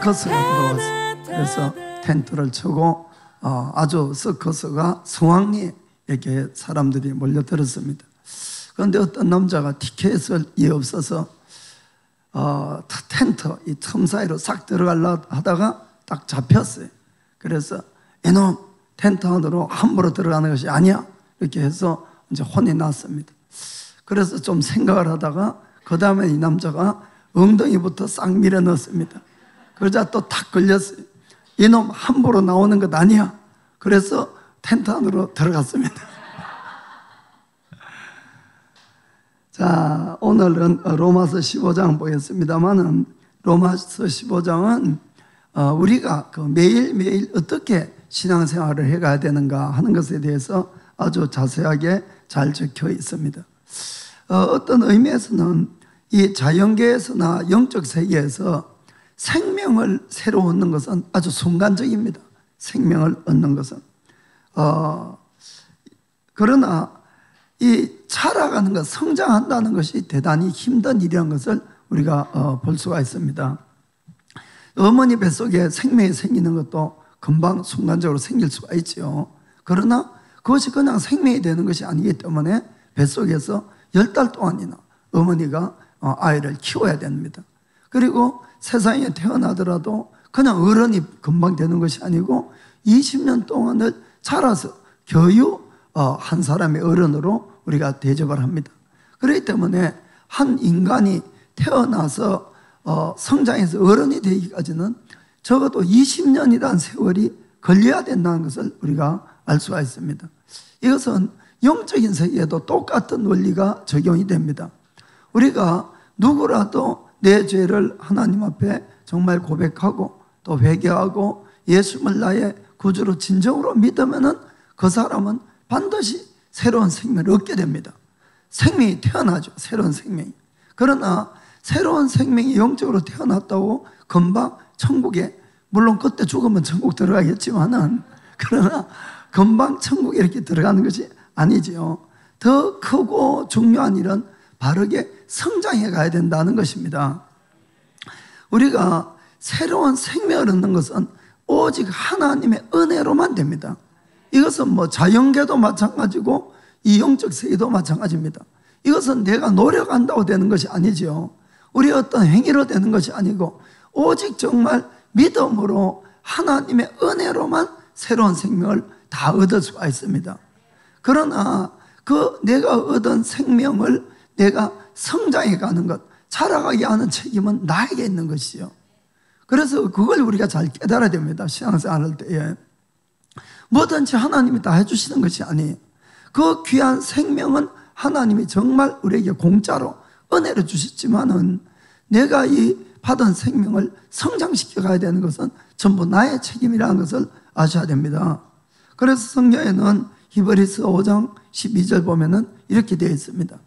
서커스가 들어왔어요. 그래서 텐트를 치고 아주 서커스가 성황리에 이렇게 사람들이 몰려들었습니다. 그런데 어떤 남자가 티켓이 없어서 텐트 이 틈 사이로 싹 들어가려 하다가 딱 잡혔어요. 그래서 이놈 텐트 안으로 함부로 들어가는 것이 아니야 이렇게 해서 이제 혼이 났습니다. 그래서 좀 생각을 하다가 그 다음에 이 남자가 엉덩이부터 싹 밀어 넣었습니다. 그러자 또 탁 걸렸어요. 이놈 함부로 나오는 것 아니야. 그래서 텐트 안으로 들어갔습니다. 자, 오늘은 로마서 15장 보겠습니다만은 로마서 15장은 우리가 그 매일매일 어떻게 신앙생활을 해가야 되는가 하는 것에 대해서 아주 자세하게 잘 적혀 있습니다. 어떤 의미에서는 이 자연계에서나 영적 세계에서 생명을 새로 얻는 것은 아주 순간적입니다. 생명을 얻는 것은. 그러나 이 자라가는 것, 성장한다는 것이 대단히 힘든 일이라는 것을 우리가 볼 수가 있습니다. 어머니 뱃속에 생명이 생기는 것도 금방 순간적으로 생길 수가 있죠. 그러나 그것이 그냥 생명이 되는 것이 아니기 때문에 뱃속에서 10달 동안이나 어머니가 아이를 키워야 됩니다. 그리고 세상에 태어나더라도 그냥 어른이 금방 되는 것이 아니고 20년 동안을 자라서 겨우 한 사람의 어른으로 우리가 대접을 합니다. 그렇기 때문에 한 인간이 태어나서 성장해서 어른이 되기까지는 적어도 20년이라는 세월이 걸려야 된다는 것을 우리가 알 수가 있습니다. 이것은 영적인 세계에도 똑같은 원리가 적용이 됩니다. 우리가 누구라도 내 죄를 하나님 앞에 정말 고백하고 또 회개하고 예수님을 나의 구주로 진정으로 믿으면은 그 사람은 반드시 새로운 생명을 얻게 됩니다. 생명이 태어나죠. 새로운 생명이. 그러나 새로운 생명이 영적으로 태어났다고 금방 천국에, 물론 그때 죽으면 천국 들어가겠지만은, 그러나 금방 천국에 이렇게 들어가는 것이 아니지요. 더 크고 중요한 일은 바르게 성장해 가야 된다는 것입니다. 우리가 새로운 생명을 얻는 것은 오직 하나님의 은혜로만 됩니다. 이것은 뭐 자연계도 마찬가지고 이 영적 세계도 마찬가지입니다. 이것은 내가 노력한다고 되는 것이 아니죠. 우리 어떤 행위로 되는 것이 아니고 오직 정말 믿음으로 하나님의 은혜로만 새로운 생명을 다 얻을 수가 있습니다. 그러나 그 내가 얻은 생명을 내가 성장해 가는 것, 자라가게 하는 책임은 나에게 있는 것이요. 그래서 그걸 우리가 잘 깨달아야 됩니다. 신앙생활할 때에. 뭐든지 하나님이 다 해주시는 것이 아니에요. 그 귀한 생명은 하나님이 정말 우리에게 공짜로 은혜를 주셨지만은 내가 이 받은 생명을 성장시켜 가야 되는 것은 전부 나의 책임이라는 것을 아셔야 됩니다. 그래서 성경에는 히브리서 5장 12절 보면은 이렇게 되어 있습니다.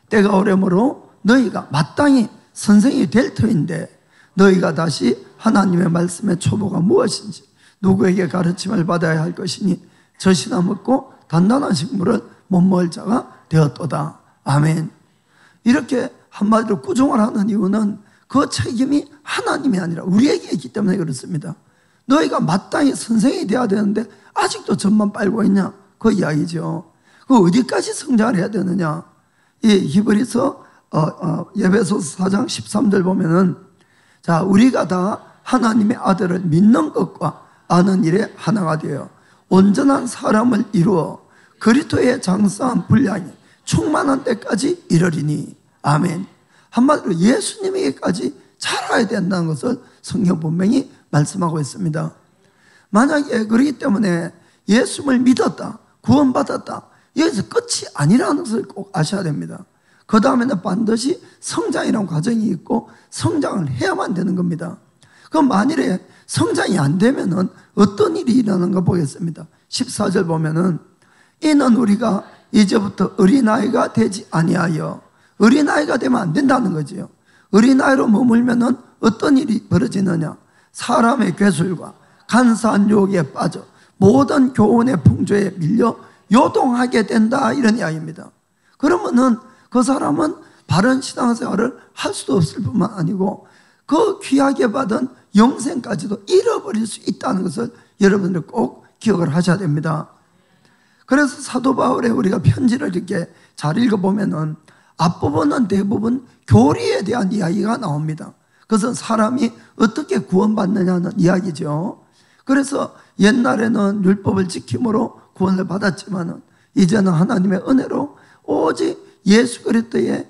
때가 오려므로 너희가 마땅히 선생이 될 터인데 너희가 다시 하나님의 말씀의 초보가 무엇인지 누구에게 가르침을 받아야 할 것이니 젖이나 먹고 단단한 식물을 못 먹을 자가 되었도다. 아멘. 이렇게 한마디로 꾸중을 하는 이유는 그 책임이 하나님이 아니라 우리에게 있기 때문에 그렇습니다. 너희가 마땅히 선생이 되어야 되는데 아직도 젖만 빨고 있냐? 그 이야기죠. 그 어디까지 성장을 해야 되느냐? 이 히브리서 에베소서 4장 13절 보면은 자, 우리가 다 하나님의 아들을 믿는 것과 아는 일에 하나가 되어 온전한 사람을 이루어 그리스도의 장성한 분량이 충만한 때까지 이르리니. 아멘. 한마디로 예수님에게까지 자라야 된다는 것을 성경 분명히 말씀하고 있습니다. 만약에 그렇기 때문에 예수님을 믿었다, 구원받았다, 여기서 끝이 아니라는 것을 꼭 아셔야 됩니다. 그 다음에는 반드시 성장이라는 과정이 있고 성장을 해야만 되는 겁니다. 그럼 만일에 성장이 안 되면은 어떤 일이 일어나는가 보겠습니다. 14절 보면은 이는 우리가 이제부터 어린아이가 되지 아니하여 어린아이가 되면 안 된다는 거지요. 어린아이로 머물면은 어떤 일이 벌어지느냐? 사람의 괴술과 간사한 유혹에 빠져 모든 교훈의 풍조에 밀려 요동하게 된다, 이런 이야기입니다. 그러면은 그 사람은 바른 신앙생활을 할 수도 없을 뿐만 아니고 그 귀하게 받은 영생까지도 잃어버릴 수 있다는 것을 여러분들 꼭 기억을 하셔야 됩니다. 그래서 사도 바울의 우리가 편지를 이렇게 잘 읽어보면은 앞부분은 대부분 교리에 대한 이야기가 나옵니다. 그것은 사람이 어떻게 구원받느냐는 이야기죠. 그래서 옛날에는 율법을 지킴으로 구원을 받았지만은 이제는 하나님의 은혜로 오직 예수 그리스도의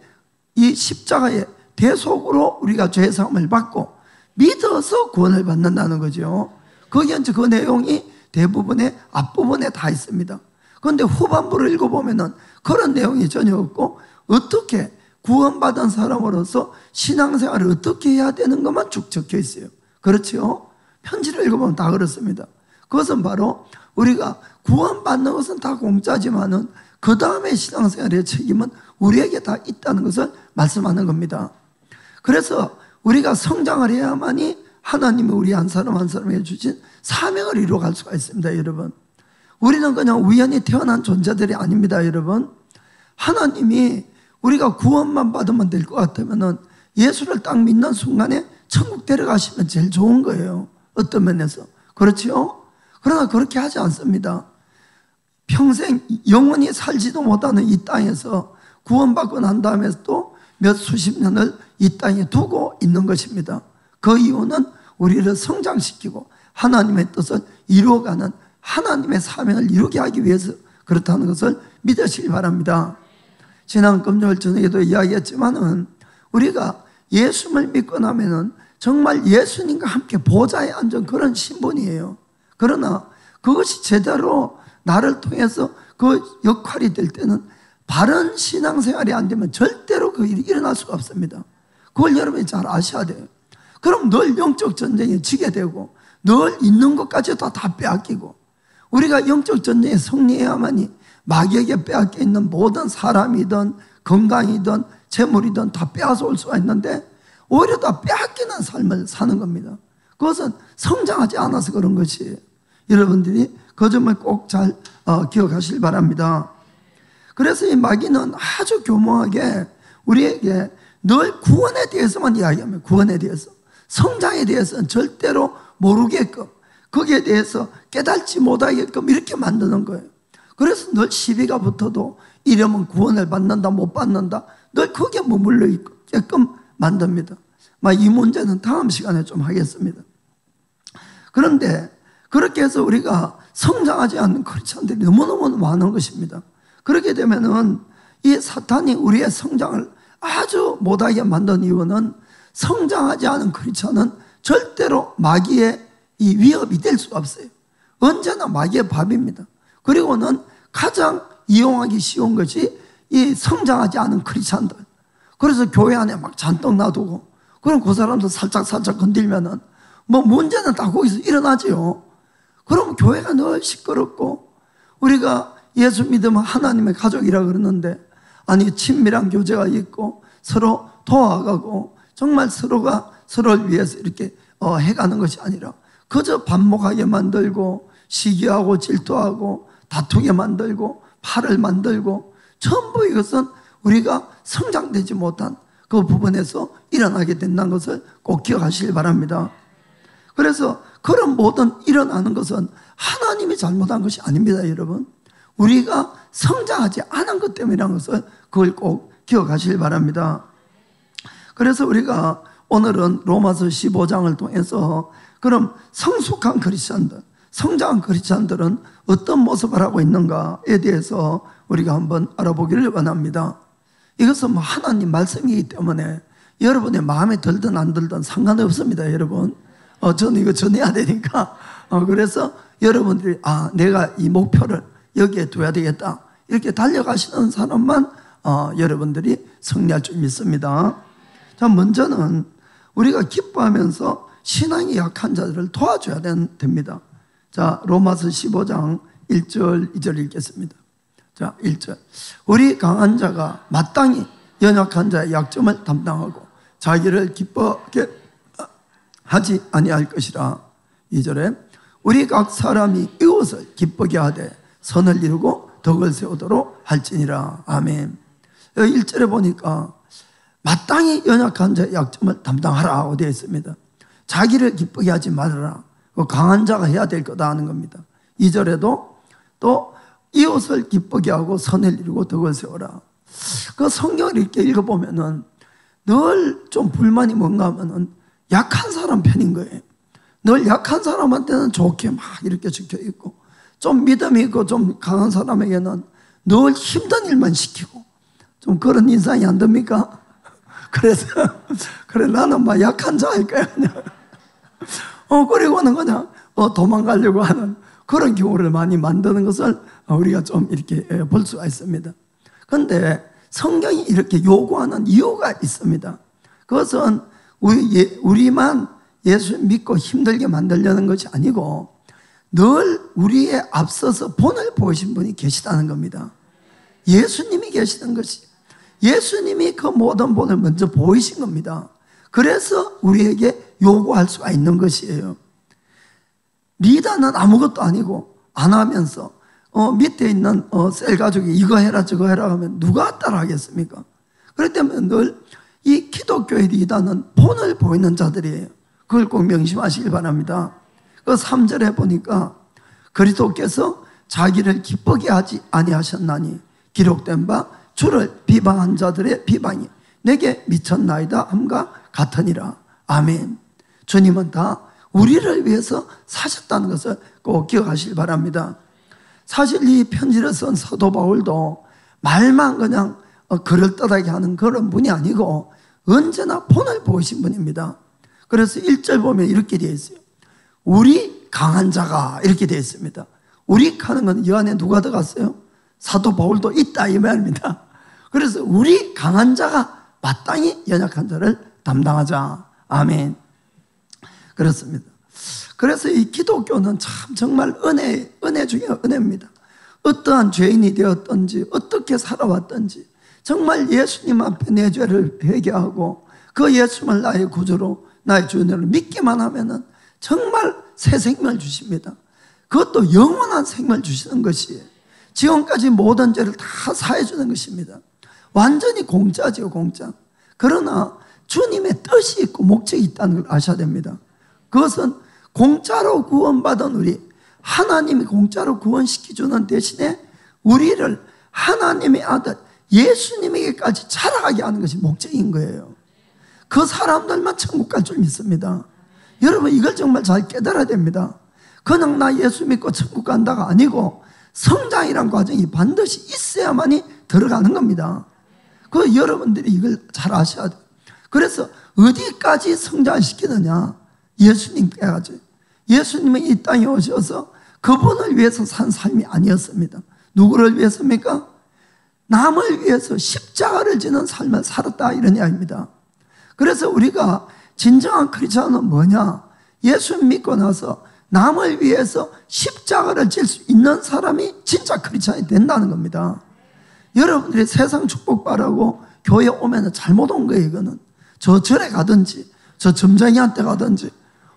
이 십자가의 대속으로 우리가 죄사함을 받고 믿어서 구원을 받는다는 거죠. 거기에 이제 그 내용이 대부분의 앞부분에 다 있습니다. 그런데 후반부를 읽어보면은 그런 내용이 전혀 없고 어떻게 구원받은 사람으로서 신앙생활을 어떻게 해야 되는 것만 쭉 적혀 있어요. 그렇죠? 편지를 읽어보면 다 그렇습니다. 그것은 바로 우리가 구원받는 것은 다 공짜지만은 그 다음에 신앙생활의 책임은 우리에게 다 있다는 것을 말씀하는 겁니다. 그래서 우리가 성장을 해야만이 하나님이 우리 한 사람 한 사람에게 주신 사명을 이루어갈 수가 있습니다, 여러분. 우리는 그냥 우연히 태어난 존재들이 아닙니다, 여러분. 하나님이 우리가 구원만 받으면 될 것 같으면은 예수를 딱 믿는 순간에 천국 데려가시면 제일 좋은 거예요. 어떤 면에서. 그렇죠? 그러나 그렇게 하지 않습니다. 평생 영원히 살지도 못하는 이 땅에서 구원받고 난 다음에 또 몇 수십 년을 이 땅에 두고 있는 것입니다. 그 이유는 우리를 성장시키고 하나님의 뜻을 이루어가는 하나님의 사명을 이루게 하기 위해서 그렇다는 것을 믿으시기 바랍니다. 지난 금요일 저녁에도 이야기했지만은 우리가 예수를 믿고 나면은 정말 예수님과 함께 보좌에 앉은 그런 신분이에요. 그러나 그것이 제대로 나를 통해서 그 역할이 될 때는 바른 신앙생활이 안 되면 절대로 그 일이 일어날 수가 없습니다. 그걸 여러분이 잘 아셔야 돼요. 그럼 늘 영적 전쟁에 지게 되고 늘 있는 것까지도 다 빼앗기고 우리가 영적 전쟁에 승리해야만이 마귀에게 빼앗겨 있는 모든 사람이든 건강이든 재물이든 다 빼앗아 올 수가 있는데 오히려 다 빼앗기는 삶을 사는 겁니다. 그것은 성장하지 않아서 그런 것이에요. 여러분들이 그 점을 꼭 잘 기억하시길 바랍니다. 그래서 이 마귀는 아주 교묘하게 우리에게 늘 구원에 대해서만 이야기합니다. 구원에 대해서. 성장에 대해서는 절대로 모르게끔 거기에 대해서 깨닫지 못하게끔 이렇게 만드는 거예요. 그래서 늘 시비가 붙어도 이러면 구원을 받는다 못 받는다 늘 거기에 머물러 있게끔 만듭니다. 이 문제는 다음 시간에 좀 하겠습니다. 그런데 그렇게 해서 우리가 성장하지 않는 크리스천들이 너무너무 많은 것입니다. 그렇게 되면은 이 사탄이 우리의 성장을 아주 못하게 만든 이유는 성장하지 않은 크리스천은 절대로 마귀의 이 위협이 될 수가 없어요. 언제나 마귀의 밥입니다. 그리고는 가장 이용하기 쉬운 것이 이 성장하지 않은 크리스천들. 그래서 교회 안에 막 잔뜩 놔두고 그럼 그 사람들 살짝 건들면은 문제는 다 거기서 일어나죠. 그럼 교회가 늘 시끄럽고 우리가 예수 믿으면 하나님의 가족이라 그러는데 아니 친밀한 교제가 있고 서로 도와가고 정말 서로가 서로를 위해서 이렇게 해가는 것이 아니라 그저 반목하게 만들고 시기하고 질투하고 다투게 만들고 팔을 만들고 전부 이것은 우리가 성장되지 못한 그 부분에서 일어나게 된다는 것을 꼭 기억하시길 바랍니다. 그래서 그런 모든 일어나는 것은 하나님이 잘못한 것이 아닙니다, 여러분. 우리가 성장하지 않은 것 때문이라는 것을 그걸 꼭 기억하시길 바랍니다. 그래서 우리가 오늘은 로마서 15장을 통해서 그럼 성숙한 크리스천들, 성장한 크리스천들은 어떤 모습을 하고 있는가에 대해서 우리가 한번 알아보기를 원합니다. 이것은 하나님 말씀이기 때문에 여러분의 마음에 들든 안 들든 상관이 없습니다, 여러분. 저는 이거 전해야 되니까. 그래서 여러분들이 내가 이 목표를 여기에 둬야 되겠다 이렇게 달려가시는 사람만 여러분들이 승리할 줄 믿습니다. 자, 먼저는 우리가 기뻐하면서 신앙이 약한 자들을 도와줘야 됩니다. 자, 로마서 15장 1절 2절 읽겠습니다. 자, 1절. 우리 강한 자가 마땅히 연약한 자의 약점을 담당하고 자기를 기쁘게 하지 아니할 것이라. 2절에 우리 각 사람이 이웃을 기쁘게 하되 선을 이루고 덕을 세우도록 할지니라. 아멘. 1절에 보니까 마땅히 연약한 자의 약점을 담당하라고 되어 있습니다. 자기를 기쁘게 하지 말아라. 강한 자가 해야 될 거다 하는 겁니다. 2절에도 또 이웃을 기쁘게 하고 선을 이루고 덕을 세워라. 그 성경을 이렇게 읽어보면은 늘 좀 불만이 뭔가 하면은 약한 사람 편인 거예요. 늘 약한 사람한테는 좋게 막 이렇게 적혀 있고, 좀 믿음이 있고 좀 강한 사람에게는 늘 힘든 일만 시키고, 좀 그런 인상이 안 듭니까? 그래서 그래 나는 막 약한 자 할 거야 그냥. 그리고는 그냥 도망가려고 하는 그런 경우를 많이 만드는 것을 우리가 좀 이렇게 볼 수가 있습니다. 그런데 성경이 이렇게 요구하는 이유가 있습니다. 그것은 우리만 예수 믿고 힘들게 만들려는 것이 아니고 늘 우리에 앞서서 본을 보이신 분이 계시다는 겁니다. 예수님이 계시는 것이, 예수님이 그 모든 본을 먼저 보이신 겁니다. 그래서 우리에게 요구할 수가 있는 것이에요. 리더는 아무것도 아니고 안 하면서 밑에 있는 셀 가족이 이거 해라 저거 해라 하면 누가 따라하겠습니까? 그렇기 때문에 늘 이 기독교의 리더는 본을 보이는 자들이에요. 그걸 꼭 명심하시길 바랍니다. 그 3절에 보니까 그리스도께서 자기를 기쁘게 하지 아니하셨나니 기록된 바 주를 비방한 자들의 비방이 내게 미쳤나이다 함과 같으니라. 아멘. 주님은 다 우리를 위해서 사셨다는 것을 꼭 기억하시길 바랍니다. 사실 이 편지를 쓴 사도 바울도 말만 그냥 그럴듯하게 하는 그런 분이 아니고 언제나 본을 보이신 분입니다. 그래서 1절 보면 이렇게 되어 있어요. 우리 강한 자가 이렇게 되어 있습니다. 우리 하는 건 이 안에 누가 들어갔어요? 사도 바울도 있다 이 말입니다. 그래서 우리 강한 자가 마땅히 연약한 자를 담당하자. 아멘. 그렇습니다. 그래서 이 기독교는 참 정말 은혜 중에 은혜입니다. 어떠한 죄인이 되었든지 어떻게 살아왔든지 정말 예수님 앞에 내 죄를 회개하고 그 예수님을 나의 구주로 나의 주인으로 믿기만 하면은 정말 새 생명을 주십니다. 그것도 영원한 생명을 주시는 것이에요. 지금까지 모든 죄를 다 사해 주는 것입니다. 완전히 공짜지요, 공짜. 그러나 주님의 뜻이 있고 목적이 있다는 걸 아셔야 됩니다. 그것은 공짜로 구원받은 우리, 하나님이 공짜로 구원시켜주는 대신에 우리를 하나님의 아들 예수님에게까지 자라가게 하는 것이 목적인 거예요. 그 사람들만 천국 갈 줄 믿습니다. 여러분 이걸 정말 잘 깨달아야 됩니다. 그냥 나 예수 믿고 천국 간다가 아니고 성장이란 과정이 반드시 있어야만이 들어가는 겁니다. 그 여러분들이 이걸 잘 아셔야 돼요. 그래서 어디까지 성장시키느냐? 예수님께까지. 예수님은 이 땅에 오셔서 그분을 위해서 산 삶이 아니었습니다. 누구를 위해서입니까? 남을 위해서 십자가를 지는 삶을 살았다 이런 이야기입니다. 그래서 우리가 진정한 크리스천은 뭐냐? 예수 믿고 나서 남을 위해서 십자가를 질 수 있는 사람이 진짜 크리스천이 된다는 겁니다. 여러분들이 세상 축복바라고 교회 오면 잘못 온 거예요. 이거는 저 절에 가든지 저 점장이한테 가든지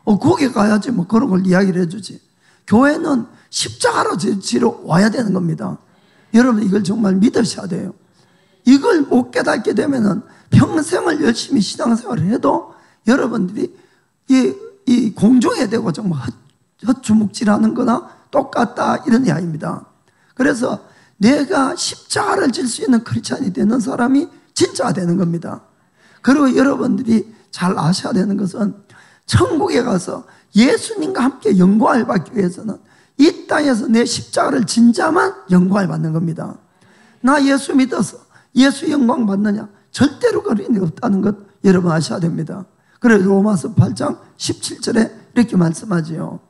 거기 가야지 뭐 그런 걸 이야기를 해주지. 교회는 십자가로 지러 와야 되는 겁니다. 여러분 이걸 정말 믿으셔야 돼요. 이걸 못 깨닫게 되면은 평생을 열심히 신앙생활을 해도 여러분들이 이 공중에 대고 정말 헛주묵질하는 거나 똑같다 이런 이야기입니다. 그래서 내가 십자가를 질 수 있는 크리스찬이 되는 사람이 진짜 되는 겁니다. 그리고 여러분들이 잘 아셔야 되는 것은 천국에 가서 예수님과 함께 영광을 받기 위해서는 이 땅에서 내 십자가를 진 자만 영광을 받는 겁니다. 나 예수 믿어서 예수 영광 받느냐? 절대로 그런 일 없다는 것 여러분 아셔야 됩니다. 그래서 로마서 8장 17절에 이렇게 말씀하지요.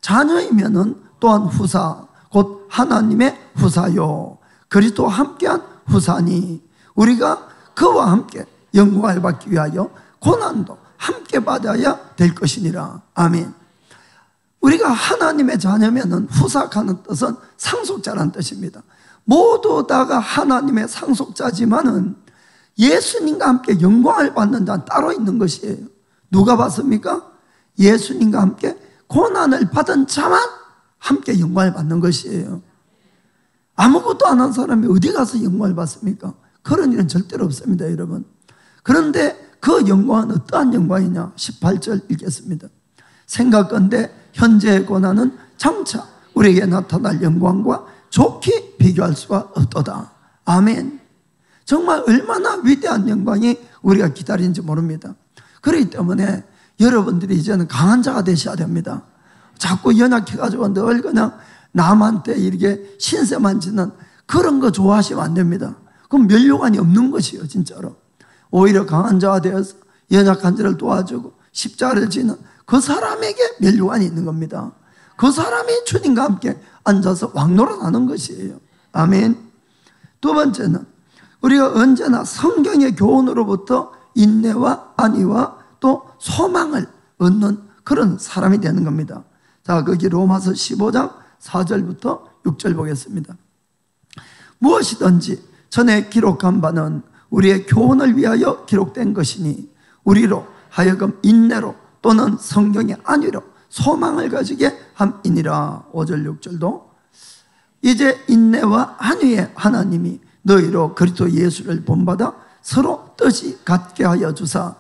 자녀이면은 또한 후사 곧 하나님의 후사요 그리스도와 함께한 후사니 우리가 그와 함께 영광을 받기 위하여 고난도 함께 받아야 될 것이니라. 아멘. 우리가 하나님의 자녀면은 후삭하는 뜻은 상속자라는 뜻입니다. 모두 다가 하나님의 상속자지만은 예수님과 함께 영광을 받는 자는 따로 있는 것이에요. 누가 받습니까? 예수님과 함께 고난을 받은 자만 함께 영광을 받는 것이에요. 아무것도 안 한 사람이 어디 가서 영광을 받습니까? 그런 일은 절대로 없습니다, 여러분. 그런데 그 영광은 어떠한 영광이냐? 18절 읽겠습니다. 생각건대 현재의 고난은 장차 우리에게 나타날 영광과 좋게 비교할 수가 없도다. 아멘. 정말 얼마나 위대한 영광이 우리가 기다리는지 모릅니다. 그렇기 때문에 여러분들이 이제는 강한 자가 되셔야 됩니다. 자꾸 연약해가지고 늘 그냥 남한테 이렇게 신세만 지는 그런 거 좋아하시면 안 됩니다. 그럼 멸류관이 없는 것이에요, 진짜로. 오히려 강한 자가 되어서 연약한 자를 도와주고 십자가를 지는 그 사람에게 멸류관이 있는 겁니다. 그 사람이 주님과 함께 앉아서 왕노릇하는 것이에요. 아멘. 두 번째는 우리가 언제나 성경의 교훈으로부터 인내와 안위와 또 소망을 얻는 그런 사람이 되는 겁니다. 자, 거기 로마서 15장 4절부터 6절 보겠습니다. 무엇이든지 전에 기록한 바는 우리의 교훈을 위하여 기록된 것이니 우리로 하여금 인내로 또는 성경의 안위로 소망을 가지게 함이니라. 5절 6절도 이제 인내와 안위의 하나님이 너희로 그리스도 예수를 본받아 서로 뜻이 같게 하여 주사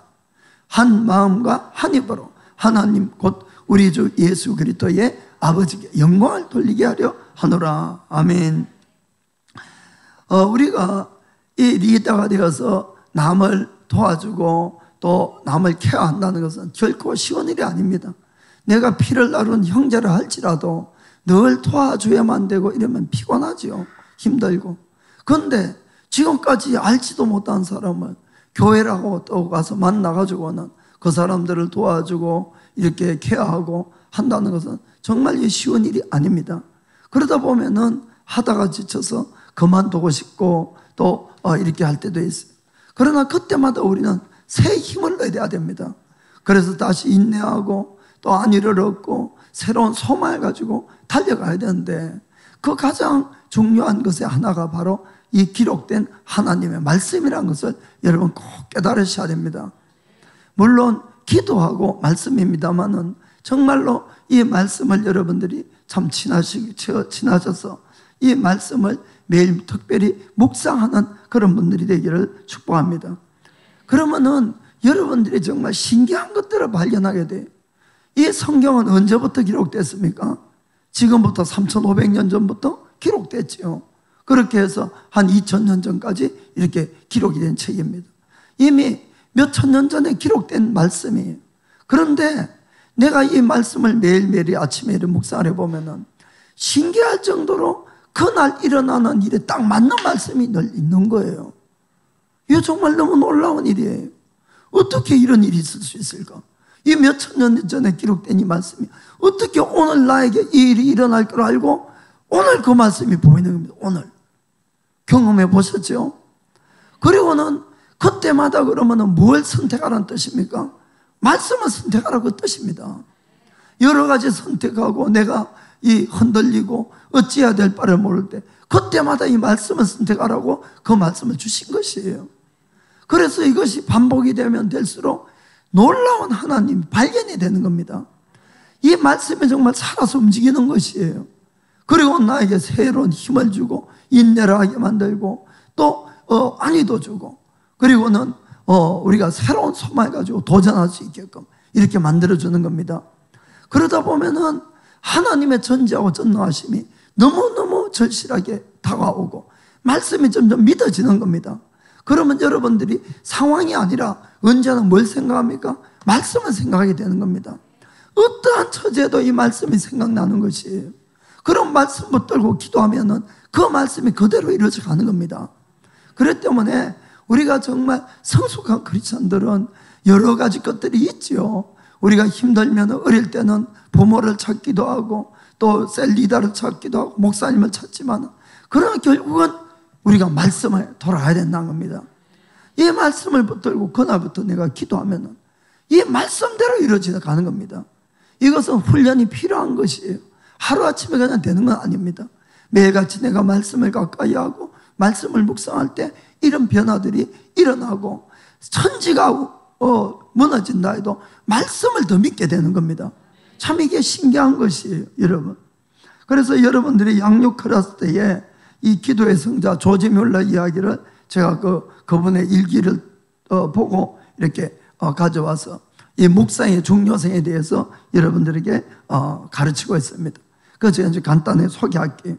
한 마음과 한 입으로 하나님 곧 우리 주 예수 그리스도의 아버지께 영광을 돌리게 하려 하노라. 아멘. 우리가 이 리더가 되어서 남을 도와주고 또 남을 케어한다는 것은 결코 쉬운 일이 아닙니다. 내가 피를 나눈 형제를 할지라도 늘 도와줘야만 되고 이러면 피곤하지요. 힘들고. 그런데 지금까지 알지도 못한 사람을 교회라고 또 가서 만나가지고는 그 사람들을 도와주고 이렇게 케어하고 한다는 것은 정말 쉬운 일이 아닙니다. 그러다 보면은 하다가 지쳐서 그만두고 싶고 또 이렇게 할 때도 있어요. 그러나 그때마다 우리는 새 힘을 내야 됩니다. 그래서 다시 인내하고 또 안위를 얻고 새로운 소망을 가지고 달려가야 되는데 그 가장 중요한 것의 하나가 바로 이 기록된 하나님의 말씀이라는 것을 여러분 꼭 깨달으셔야 됩니다. 물론 기도하고 말씀입니다만은 정말로 이 말씀을 여러분들이 참 지나셔서 이 말씀을 매일 특별히 묵상하는 그런 분들이 되기를 축복합니다. 그러면은 여러분들이 정말 신기한 것들을 발견하게 돼요. 이 성경은 언제부터 기록됐습니까? 지금부터 3,500년 전부터 기록됐지요. 그렇게 해서 한 2,000년 전까지 이렇게 기록이 된 책입니다. 이미 몇 천 년 전에 기록된 말씀이에요. 그런데 내가 이 말씀을 매일매일 아침에 묵상을 해보면은 신기할 정도로 그날 일어나는 일에 딱 맞는 말씀이 늘 있는 거예요. 이거 정말 너무 놀라운 일이에요. 어떻게 이런 일이 있을 수 있을까? 이 몇 천 년 전에 기록된 이 말씀이 어떻게 오늘 나에게 이 일이 일어날 걸 알고 오늘 그 말씀이 보이는 겁니다. 오늘 경험해 보셨죠? 그리고는 그때마다 그러면은 뭘 선택하라는 뜻입니까? 말씀을 선택하라고 그 뜻입니다. 여러 가지 선택하고 내가 이 흔들리고 어찌해야 될 바를 모를 때 그때마다 이 말씀을 선택하라고 그 말씀을 주신 것이에요. 그래서 이것이 반복이 되면 될수록 놀라운 하나님 발견이 되는 겁니다. 이 말씀이 정말 살아서 움직이는 것이에요. 그리고 나에게 새로운 힘을 주고 인내를 하게 만들고 또 안위도 주고 그리고는 우리가 새로운 소망을 가지고 도전할 수 있게끔 이렇게 만들어주는 겁니다. 그러다 보면은 하나님의 전지하고 전능하심이 너무너무 절실하게 다가오고 말씀이 점점 믿어지는 겁니다. 그러면 여러분들이 상황이 아니라 언제나 뭘 생각합니까? 말씀을 생각하게 되는 겁니다. 어떠한 처지에도 이 말씀이 생각나는 것이에요. 그런 말씀 붙들고 기도하면은 그 말씀이 그대로 이루어져 가는 겁니다. 그렇기 때문에 우리가 정말 성숙한 크리스천들은 여러 가지 것들이 있죠. 우리가 힘들면 어릴 때는 부모를 찾기도 하고 또 셀리다를 찾기도 하고 목사님을 찾지만 그러나 결국은 우리가 말씀을 돌아야 된다는 겁니다. 이 말씀을 붙들고 그날부터 내가 기도하면 이 말씀대로 이루어져 가는 겁니다. 이것은 훈련이 필요한 것이에요. 하루아침에 그냥 되는 건 아닙니다. 매일같이 내가 말씀을 가까이 하고 말씀을 묵상할 때 이런 변화들이 일어나고 천지가 무너진다 해도 말씀을 더 믿게 되는 겁니다. 참 이게 신기한 것이에요, 여러분. 그래서 여러분들이 양육 클래스 때에 이 기도의 성자 조지 뮬러 이야기를 제가 그분의 일기를 보고 이렇게 가져와서 이 묵상의 중요성에 대해서 여러분들에게 가르치고 있습니다. 그래서 제가 이제 간단히 소개할게요.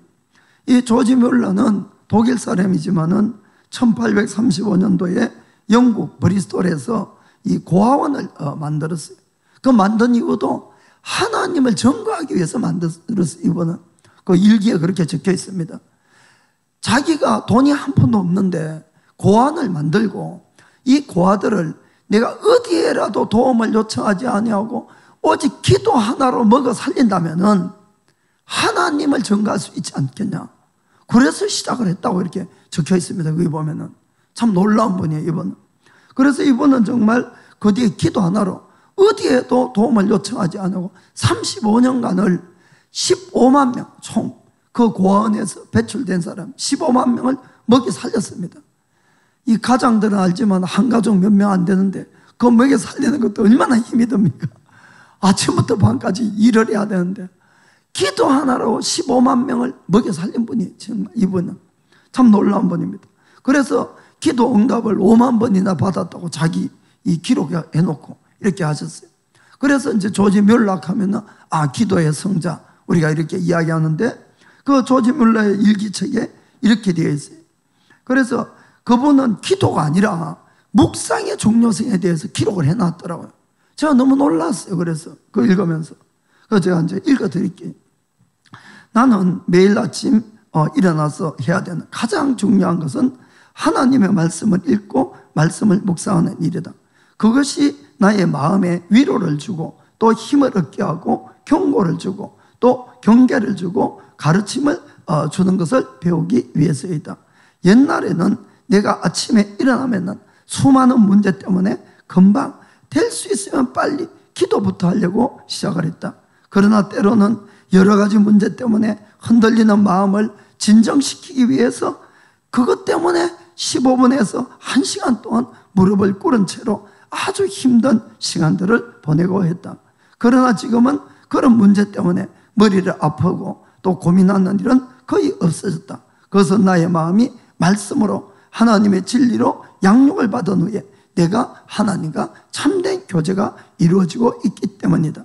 이 조지 뮬러는 독일 사람이지만은 1835년도에 영국 브리스톨에서 이 고아원을 만들었어요. 그 만든 이유도 하나님을 전거하기 위해서 만들었어요. 이분은 그 일기에 그렇게 적혀 있습니다. 자기가 돈이 한 푼도 없는데 고아원을 만들고 이 고아들을 내가 어디에라도 도움을 요청하지 아니하고 오직 기도 하나로 먹어 살린다면은 하나님을 전가할 수 있지 않겠냐. 그래서 시작을 했다고 이렇게 적혀 있습니다. 거기 보면은 참 놀라운 분이에요, 이분은. 그래서 이분은 정말 그 뒤에 기도 하나로 어디에도 도움을 요청하지 않고 35년간을 15만 명 총 그 고아원에서 배출된 사람 15만 명을 먹여 살렸습니다. 이 가장들은 알지만 한 가족 몇 명 안 되는데 그 먹여 살리는 것도 얼마나 힘이 듭니까? 아침부터 밤까지 일을 해야 되는데 기도 하나로 15만 명을 먹여 살린 분이 정말 이분은 참 놀라운 분입니다. 그래서 기도 응답을 5만 번이나 받았다고 자기 이 기록에 해놓고 이렇게 하셨어요. 그래서 이제 조지 뮬러 하면은 기도의 성자 우리가 이렇게 이야기하는데 그 조지 뮬러의 일기책에 이렇게 되어 있어요. 그래서 그분은 기도가 아니라 묵상의 중요성에 대해서 기록을 해놨더라고요. 제가 너무 놀랐어요. 그래서 그거 읽으면서 그래서 제가 이제 읽어드릴게요. 나는 매일 아침 일어나서 해야 되는 가장 중요한 것은 하나님의 말씀을 읽고 말씀을 묵상하는 일이다. 그것이 나의 마음에 위로를 주고 또 힘을 얻게 하고 경고를 주고 또 경계를 주고 가르침을 주는 것을 배우기 위해서이다. 옛날에는 내가 아침에 일어나면 수많은 문제 때문에 금방 될 수 있으면 빨리 기도부터 하려고 시작을 했다. 그러나 때로는 여러 가지 문제 때문에 흔들리는 마음을 진정시키기 위해서 그것 때문에 15분에서 1시간 동안 무릎을 꿇은 채로 아주 힘든 시간들을 보내고 했다. 그러나 지금은 그런 문제 때문에 머리를 아프고 또 고민하는 일은 거의 없어졌다. 그것은 나의 마음이 말씀으로 하나님의 진리로 양육을 받은 후에 내가 하나님과 참된 교제가 이루어지고 있기 때문이다.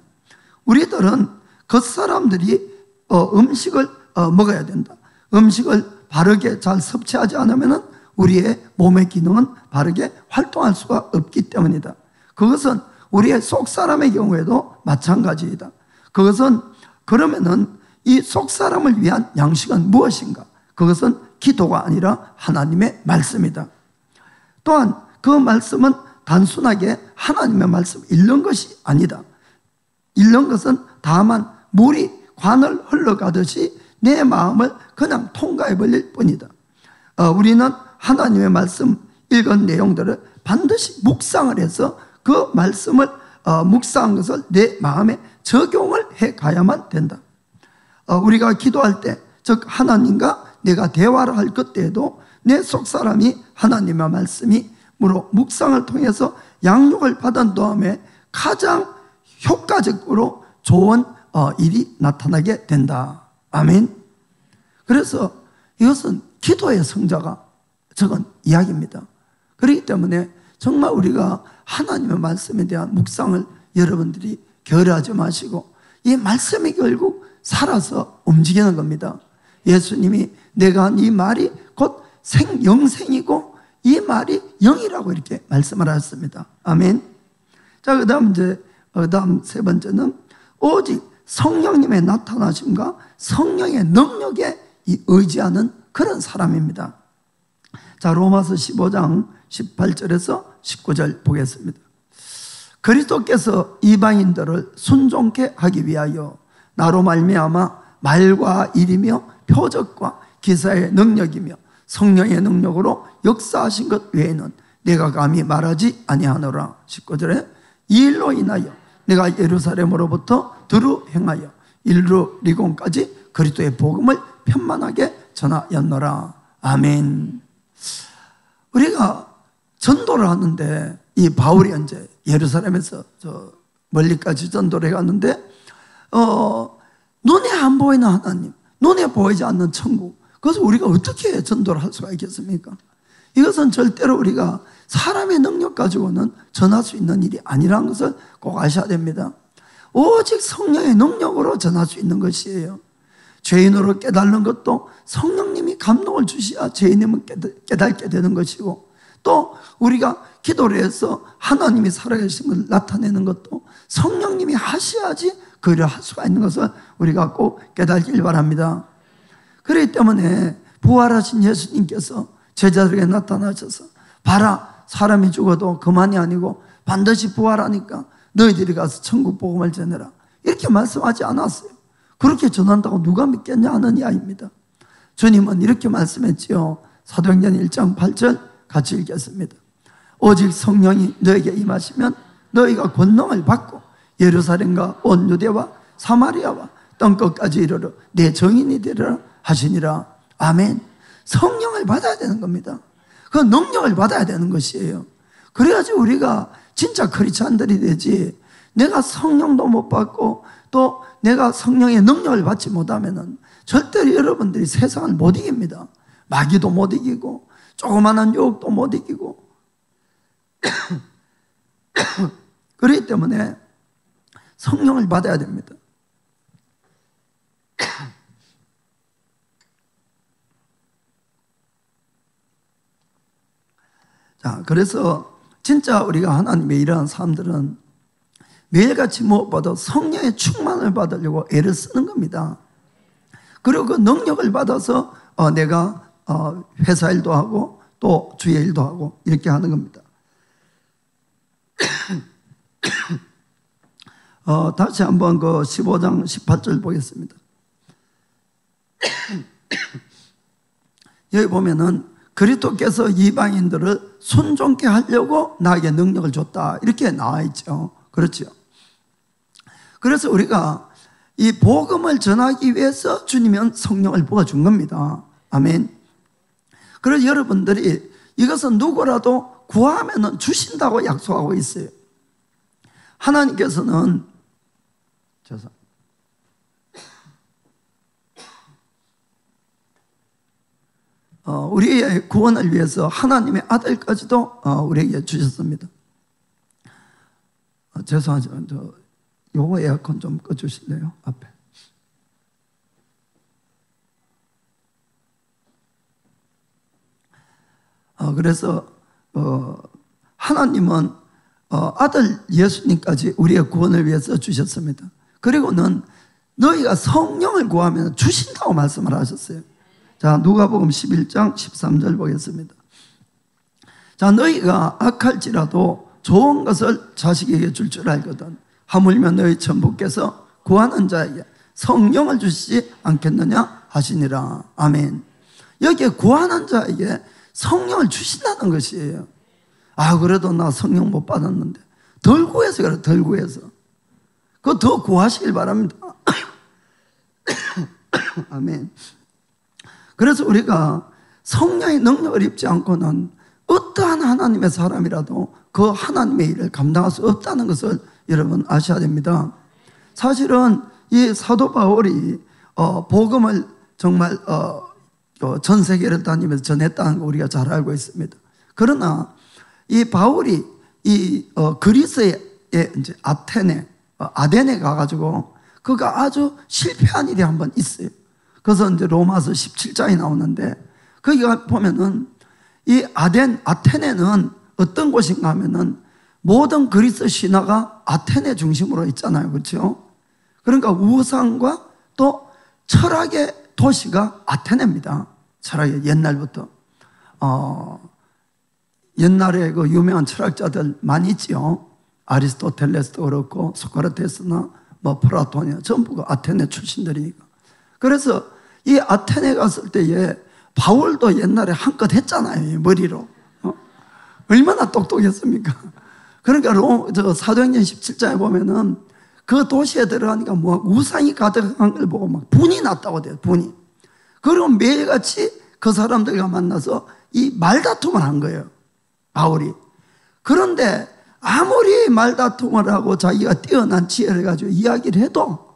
우리들은 겉사람들이 음식을 먹어야 된다. 음식을 바르게 잘 섭취하지 않으면 우리의 몸의 기능은 바르게 활동할 수가 없기 때문이다. 그것은 우리의 속사람의 경우에도 마찬가지이다. 그것은 그러면은 이 속사람을 위한 양식은 무엇인가? 그것은 기도가 아니라 하나님의 말씀이다. 또한 그 말씀은 단순하게 하나님의 말씀 읽는 것이 아니다. 읽는 것은 다만 물이 관을 흘러가듯이 내 마음을 그냥 통과해 버릴 뿐이다. 우리는 하나님의 말씀 읽은 내용들을 반드시 묵상을 해서 그 말씀을 묵상한 것을 내 마음에 적용을 해 가야만 된다. 우리가 기도할 때, 즉 하나님과 내가 대화를 할 그때에도 내 속사람이 하나님의 말씀으로 묵상을 통해서 양육을 받은 다음에 가장 효과적으로 좋은 일이 나타나게 된다. 아멘. 그래서 이것은 기도의 성자가 적은 이야기입니다. 그렇기 때문에 정말 우리가 하나님의 말씀에 대한 묵상을 여러분들이 게으르하지 마시고 이 말씀이 결국 살아서 움직이는 겁니다. 예수님이 내가 한 이 말이 곧 영생이고 이 말이 영이라고 이렇게 말씀을 하셨습니다. 아멘. 자, 그다음 세 번째는 오직 성령님의 나타나심과 성령의 능력에 의지하는 그런 사람입니다. 자, 로마서 15장 18절에서 19절 보겠습니다. 그리스도께서 이방인들을 순종케 하기 위하여 나로 말미암아 말과 일이며 표적과 기사의 능력이며 성령의 능력으로 역사하신 것 외에는 내가 감히 말하지 아니하노라. 19절에 이 일로 인하여 내가 예루살렘으로부터 두루 행하여 일루리곤까지 그리스도의 복음을 편만하게 전하였노라. 아멘. 우리가 전도를 하는데 이 바울이 이제 예루살렘에서 저 멀리까지 전도를 해갔는데 눈에 안 보이는 하나님, 눈에 보이지 않는 천국, 그것을 우리가 어떻게 전도를 할 수가 있겠습니까? 이것은 절대로 우리가 사람의 능력 가지고는 전할 수 있는 일이 아니라는 것을 꼭 아셔야 됩니다. 오직 성령의 능력으로 전할 수 있는 것이에요. 죄인으로 깨달는 것도 성령님이 감동을 주셔야 죄인임을 깨닫게 되는 것이고, 또 우리가 기도를 해서 하나님이 살아계신 것을 나타내는 것도 성령님이 하셔야지 그 일을 할 수가 있는 것을 우리가 꼭 깨닫길 바랍니다. 그렇기 때문에 부활하신 예수님께서 제자들에게 나타나셔서 봐라, 사람이 죽어도 그만이 아니고 반드시 부활하니까 너희들이 가서 천국 복음을 전해라, 이렇게 말씀하지 않았어요. 그렇게 전한다고 누가 믿겠냐 하는 이야기입니다. 주님은 이렇게 말씀했지요. 사도행전 1장 8절 같이 읽겠습니다. 오직 성령이 너에게 임하시면 너희가 권능을 받고 예루살렘과 온 유대와 사마리아와 땅끝까지 이르러 내 증인이 되리라 하시니라. 아멘. 성령을 받아야 되는 겁니다. 그 능력을 받아야 되는 것이에요. 그래야지 우리가 진짜 크리스찬들이 되지, 내가 성령도 못 받고 또 내가 성령의 능력을 받지 못하면은 절대로 여러분들이 세상을 못 이깁니다. 마귀도 못 이기고 조그마한 유혹도 못 이기고 그렇기 때문에 성령을 받아야 됩니다. 자, 그래서 진짜 우리가 하나님의 일하는 사람들은 매일같이 무엇보다 성령의 충만을 받으려고 애를 쓰는 겁니다. 그리고 그 능력을 받아서 내가 회사 일도 하고 또 주의 일도 하고 이렇게 하는 겁니다. 다시 한번 그 15장 18절 보겠습니다. 여기 보면은 그리스도께서 이방인들을 순종케 하려고 나에게 능력을 줬다, 이렇게 나와 있죠. 그렇죠. 그래서 우리가 이 복음을 전하기 위해서 주님은 성령을 부어준 겁니다. 아멘. 그래서 여러분들이 이것은 누구라도 구하면 주신다고 약속하고 있어요. 하나님께서는 우리의 구원을 위해서 하나님의 아들까지도 우리에게 주셨습니다. 죄송하지만 요거 에어컨 좀 꺼주실래요? 앞에. 그래서 하나님은 아들 예수님까지 우리의 구원을 위해서 주셨습니다. 그리고는 너희가 성령을 구하면 주신다고 말씀을 하셨어요. 자, 누가복음 11장 13절 보겠습니다. 자, 너희가 악할지라도 좋은 것을 자식에게 줄 줄 알거든 하물며 너희 천부께서 구하는 자에게 성령을 주시지 않겠느냐 하시니라. 아멘. 여기에 구하는 자에게 성령을 주신다는 것이에요. 그래도 나 성령 못 받았는데. 덜 구해서 그래, 덜 구해서. 그거 더 구하시길 바랍니다. 아멘. 그래서 우리가 성령의 능력을 입지 않고는 어떠한 하나님의 사람이라도 그 하나님의 일을 감당할 수 없다는 것을 여러분 아셔야 됩니다. 사실은 이 사도 바울이 복음을 정말 전 세계를 다니면서 전했다는 거 우리가 잘 알고 있습니다. 그러나 이 바울이 이 그리스의 이제 아덴에 가가지고 그가 아주 실패한 일이 한번 있어요. 그래서 이제 로마서 17장이 나오는데 거기가 보면은 이 아테네는 어떤 곳인가 하면은 모든 그리스 신화가 아테네 중심으로 있잖아요. 그렇죠? 그러니까 우상과 또 철학의 도시가 아테네입니다. 철학의 옛날부터. 옛날에 그 유명한 철학자들 많이 있죠. 아리스토텔레스도 그렇고 소크라테스나 뭐 플라톤이나 전부 그 아테네 출신들이니까. 그래서 이 아테네 갔을 때에 바울도 옛날에 한껏 했잖아요. 머리로. 얼마나 똑똑했습니까? 그러니까 사도행전 17장에 보면은 그 도시에 들어가니까 뭐 우상이 가득한 걸 보고 막 분이 났다고 돼요. 분이. 그리고 매일같이 그 사람들과 만나서 이 말다툼을 한 거예요, 바울이. 그런데 아무리 말다툼을 하고 자기가 뛰어난 지혜를 가지고 이야기를 해도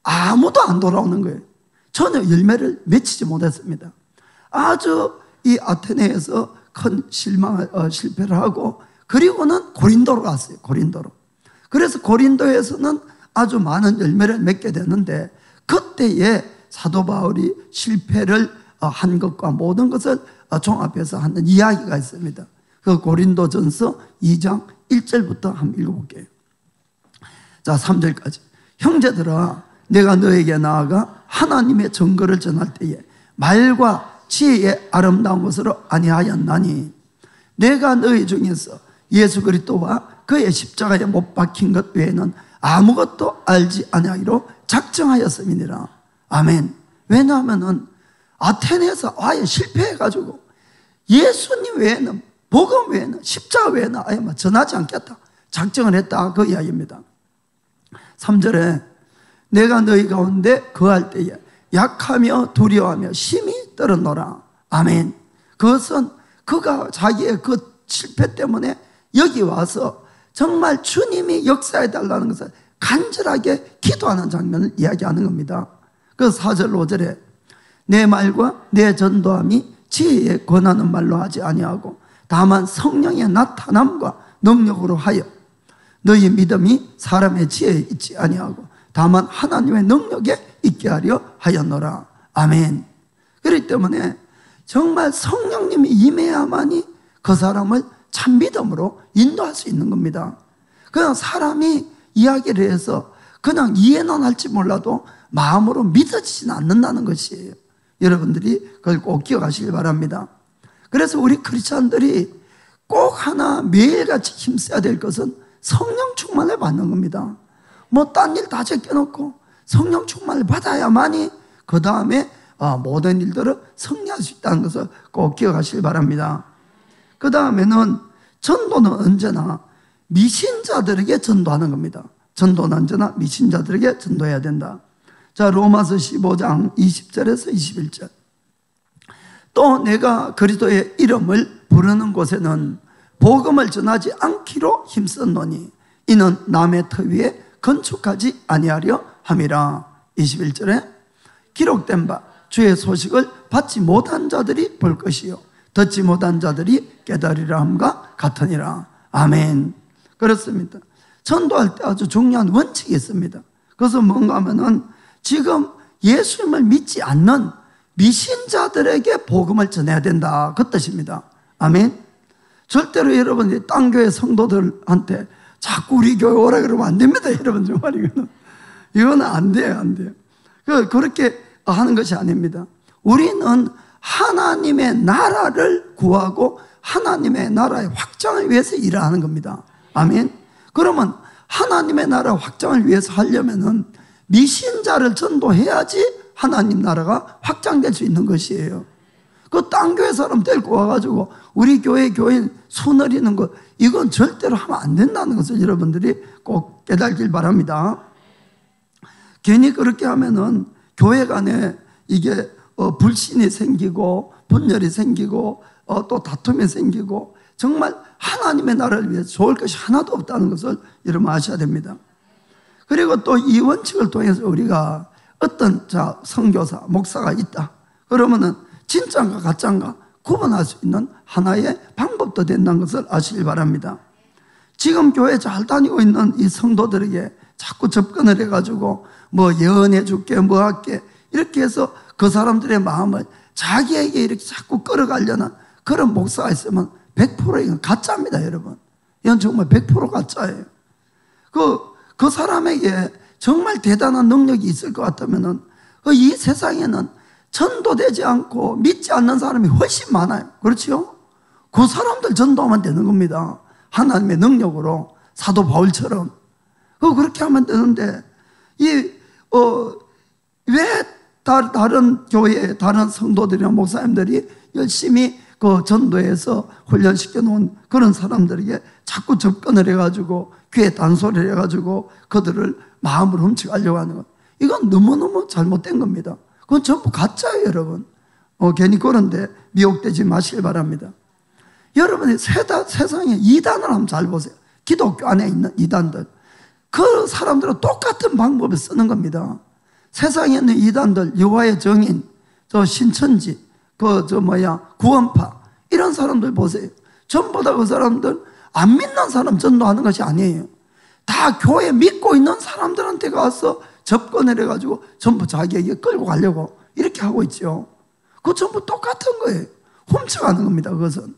아무도 안 돌아오는 거예요. 전혀 열매를 맺히지 못했습니다. 아주 이 아테네에서 큰 실패를 하고, 그리고는 고린도로 갔어요. 고린도로. 그래서 고린도에서는 아주 많은 열매를 맺게 되는데, 그때에 사도 바울이 실패를 한 것과 모든 것을 종합해서 하는 이야기가 있습니다. 그 고린도전서 2장 1절부터 한번 읽어볼게요. 자, 3절까지. 형제들아, 내가 너에게 나아가 하나님의 증거를 전할 때에 말과 지혜의 아름다운 것으로 아니하였나니, 내가 너희 중에서 예수 그리스도와 그의 십자가에 못 박힌 것 외에는 아무것도 알지 아니하기로 작정하였음이니라. 아멘. 왜냐하면은 아테네에서 아예 실패해가지고 예수님 외에는, 복음 외에는, 십자가 외에는 아예 전하지 않겠다 작정을 했다, 그 이야기입니다. 3절에 내가 너희 가운데 거할 때에 약하며 두려워하며 심히 떨어노라. 아멘. 그것은 그가 자기의 그 실패 때문에 여기 와서 정말 주님이 역사해달라는 것을 간절하게 기도하는 장면을 이야기하는 겁니다. 그 4절 5절에 내 말과 내 전도함이 지혜에 권하는 말로 하지 아니하고 다만 성령의 나타남과 능력으로 하여 너희 믿음이 사람의 지혜에 있지 아니하고 다만 하나님의 능력에 있게 하려 하였노라. 아멘. 그렇기 때문에 정말 성령님이 임해야만이 그 사람을 참 믿음으로 인도할 수 있는 겁니다. 그냥 사람이 이야기를 해서 그냥 이해는 할지 몰라도 마음으로 믿어지지는 않는다는 것이에요. 여러분들이 그걸 꼭 기억하시길 바랍니다. 그래서 우리 크리스찬들이 꼭 하나 매일같이 힘써야 될 것은 성령 충만을 받는 겁니다. 뭐 딴 일 다 제껴놓고 성령 충만을 받아야만이 그 다음에 모든 일들을 승리할 수 있다는 것을 꼭 기억하시길 바랍니다. 그 다음에는 전도는 언제나 미신자들에게 전도하는 겁니다. 전도는 언제나 미신자들에게 전도해야 된다. 자, 로마서 15장 20절에서 21절. 또 내가 그리스도의 이름을 부르는 곳에는 복음을 전하지 않기로 힘썼노니 이는 남의 터 위에 건축하지 아니하려 함이라. 21절에 기록된 바 주의 소식을 받지 못한 자들이 볼 것이요 듣지 못한 자들이 깨달으리라 함과 같으니라. 아멘. 그렇습니다. 전도할 때 아주 중요한 원칙이 있습니다. 그것은 뭔가 하면은 지금 예수님을 믿지 않는 미신자들에게 복음을 전해야 된다, 그 뜻입니다. 아멘. 절대로 여러분 딴 교회 성도들한테 자꾸 우리 교회 오라 그러면 안 됩니다. 여러분 정말 이거는 안 돼요, 안 돼요. 그렇게 하는 것이 아닙니다. 우리는 하나님의 나라를 구하고 하나님의 나라의 확장을 위해서 일을 하는 겁니다. 아멘. 그러면 하나님의 나라 확장을 위해서 하려면은 미신자를 전도해야지 하나님 나라가 확장될 수 있는 것이에요. 그 딴 교회 사람 데리고 와가지고 우리 교회 교인 수너리는 것, 이건 절대로 하면 안 된다는 것을 여러분들이 꼭 깨달길 바랍니다. 괜히 그렇게 하면은 교회 간에 이게 불신이 생기고 분열이 생기고 또 다툼이 생기고 정말 하나님의 나라를 위해 좋을 것이 하나도 없다는 것을 여러분 아셔야 됩니다. 그리고 또 이 원칙을 통해서 우리가 어떤 선교사, 목사가 있다 그러면은 진짜인가 가짜인가 구분할 수 있는 하나의 방법도 된다는 것을 아시길 바랍니다. 지금 교회 잘 다니고 있는 이 성도들에게 자꾸 접근을 해가지고 뭐 예언해 줄게 뭐 할게 이렇게 해서 그 사람들의 마음을 자기에게 이렇게 자꾸 끌어가려는 그런 목사가 있으면 100% 이건 가짜입니다, 여러분. 이건 정말 100% 가짜예요. 그 사람에게 정말 대단한 능력이 있을 것 같으면은 이 세상에는 전도되지 않고 믿지 않는 사람이 훨씬 많아요. 그렇죠? 그 사람들 전도하면 되는 겁니다. 하나님의 능력으로 사도 바울처럼. 그렇게 하면 되는데 왜 다른 교회, 다른 성도들이나 목사님들이 열심히 그 전도해서 훈련시켜 놓은 그런 사람들에게 자꾸 접근을 해가지고 귀에 단소리를 해가지고 그들을 마음으로 훔쳐가려고 하는 것, 이건 너무너무 잘못된 겁니다. 그건 전부 가짜예요, 여러분. 괜히 그런데 미혹되지 마시길 바랍니다. 여러분이 세상에 이단을 한번 잘 보세요. 기독교 안에 있는 이단들. 그 사람들은 똑같은 방법을 쓰는 겁니다. 세상에 있는 이단들, 여호와의 증인, 신천지, 구원파, 이런 사람들 보세요. 전부 다 그 사람들 안 믿는 사람 전도하는 것이 아니에요. 다 교회 믿고 있는 사람들한테 가서 접근을 해가지고 전부 자기에게 끌고 가려고 이렇게 하고 있죠. 그거 전부 똑같은 거예요. 훔쳐가는 겁니다. 그것은.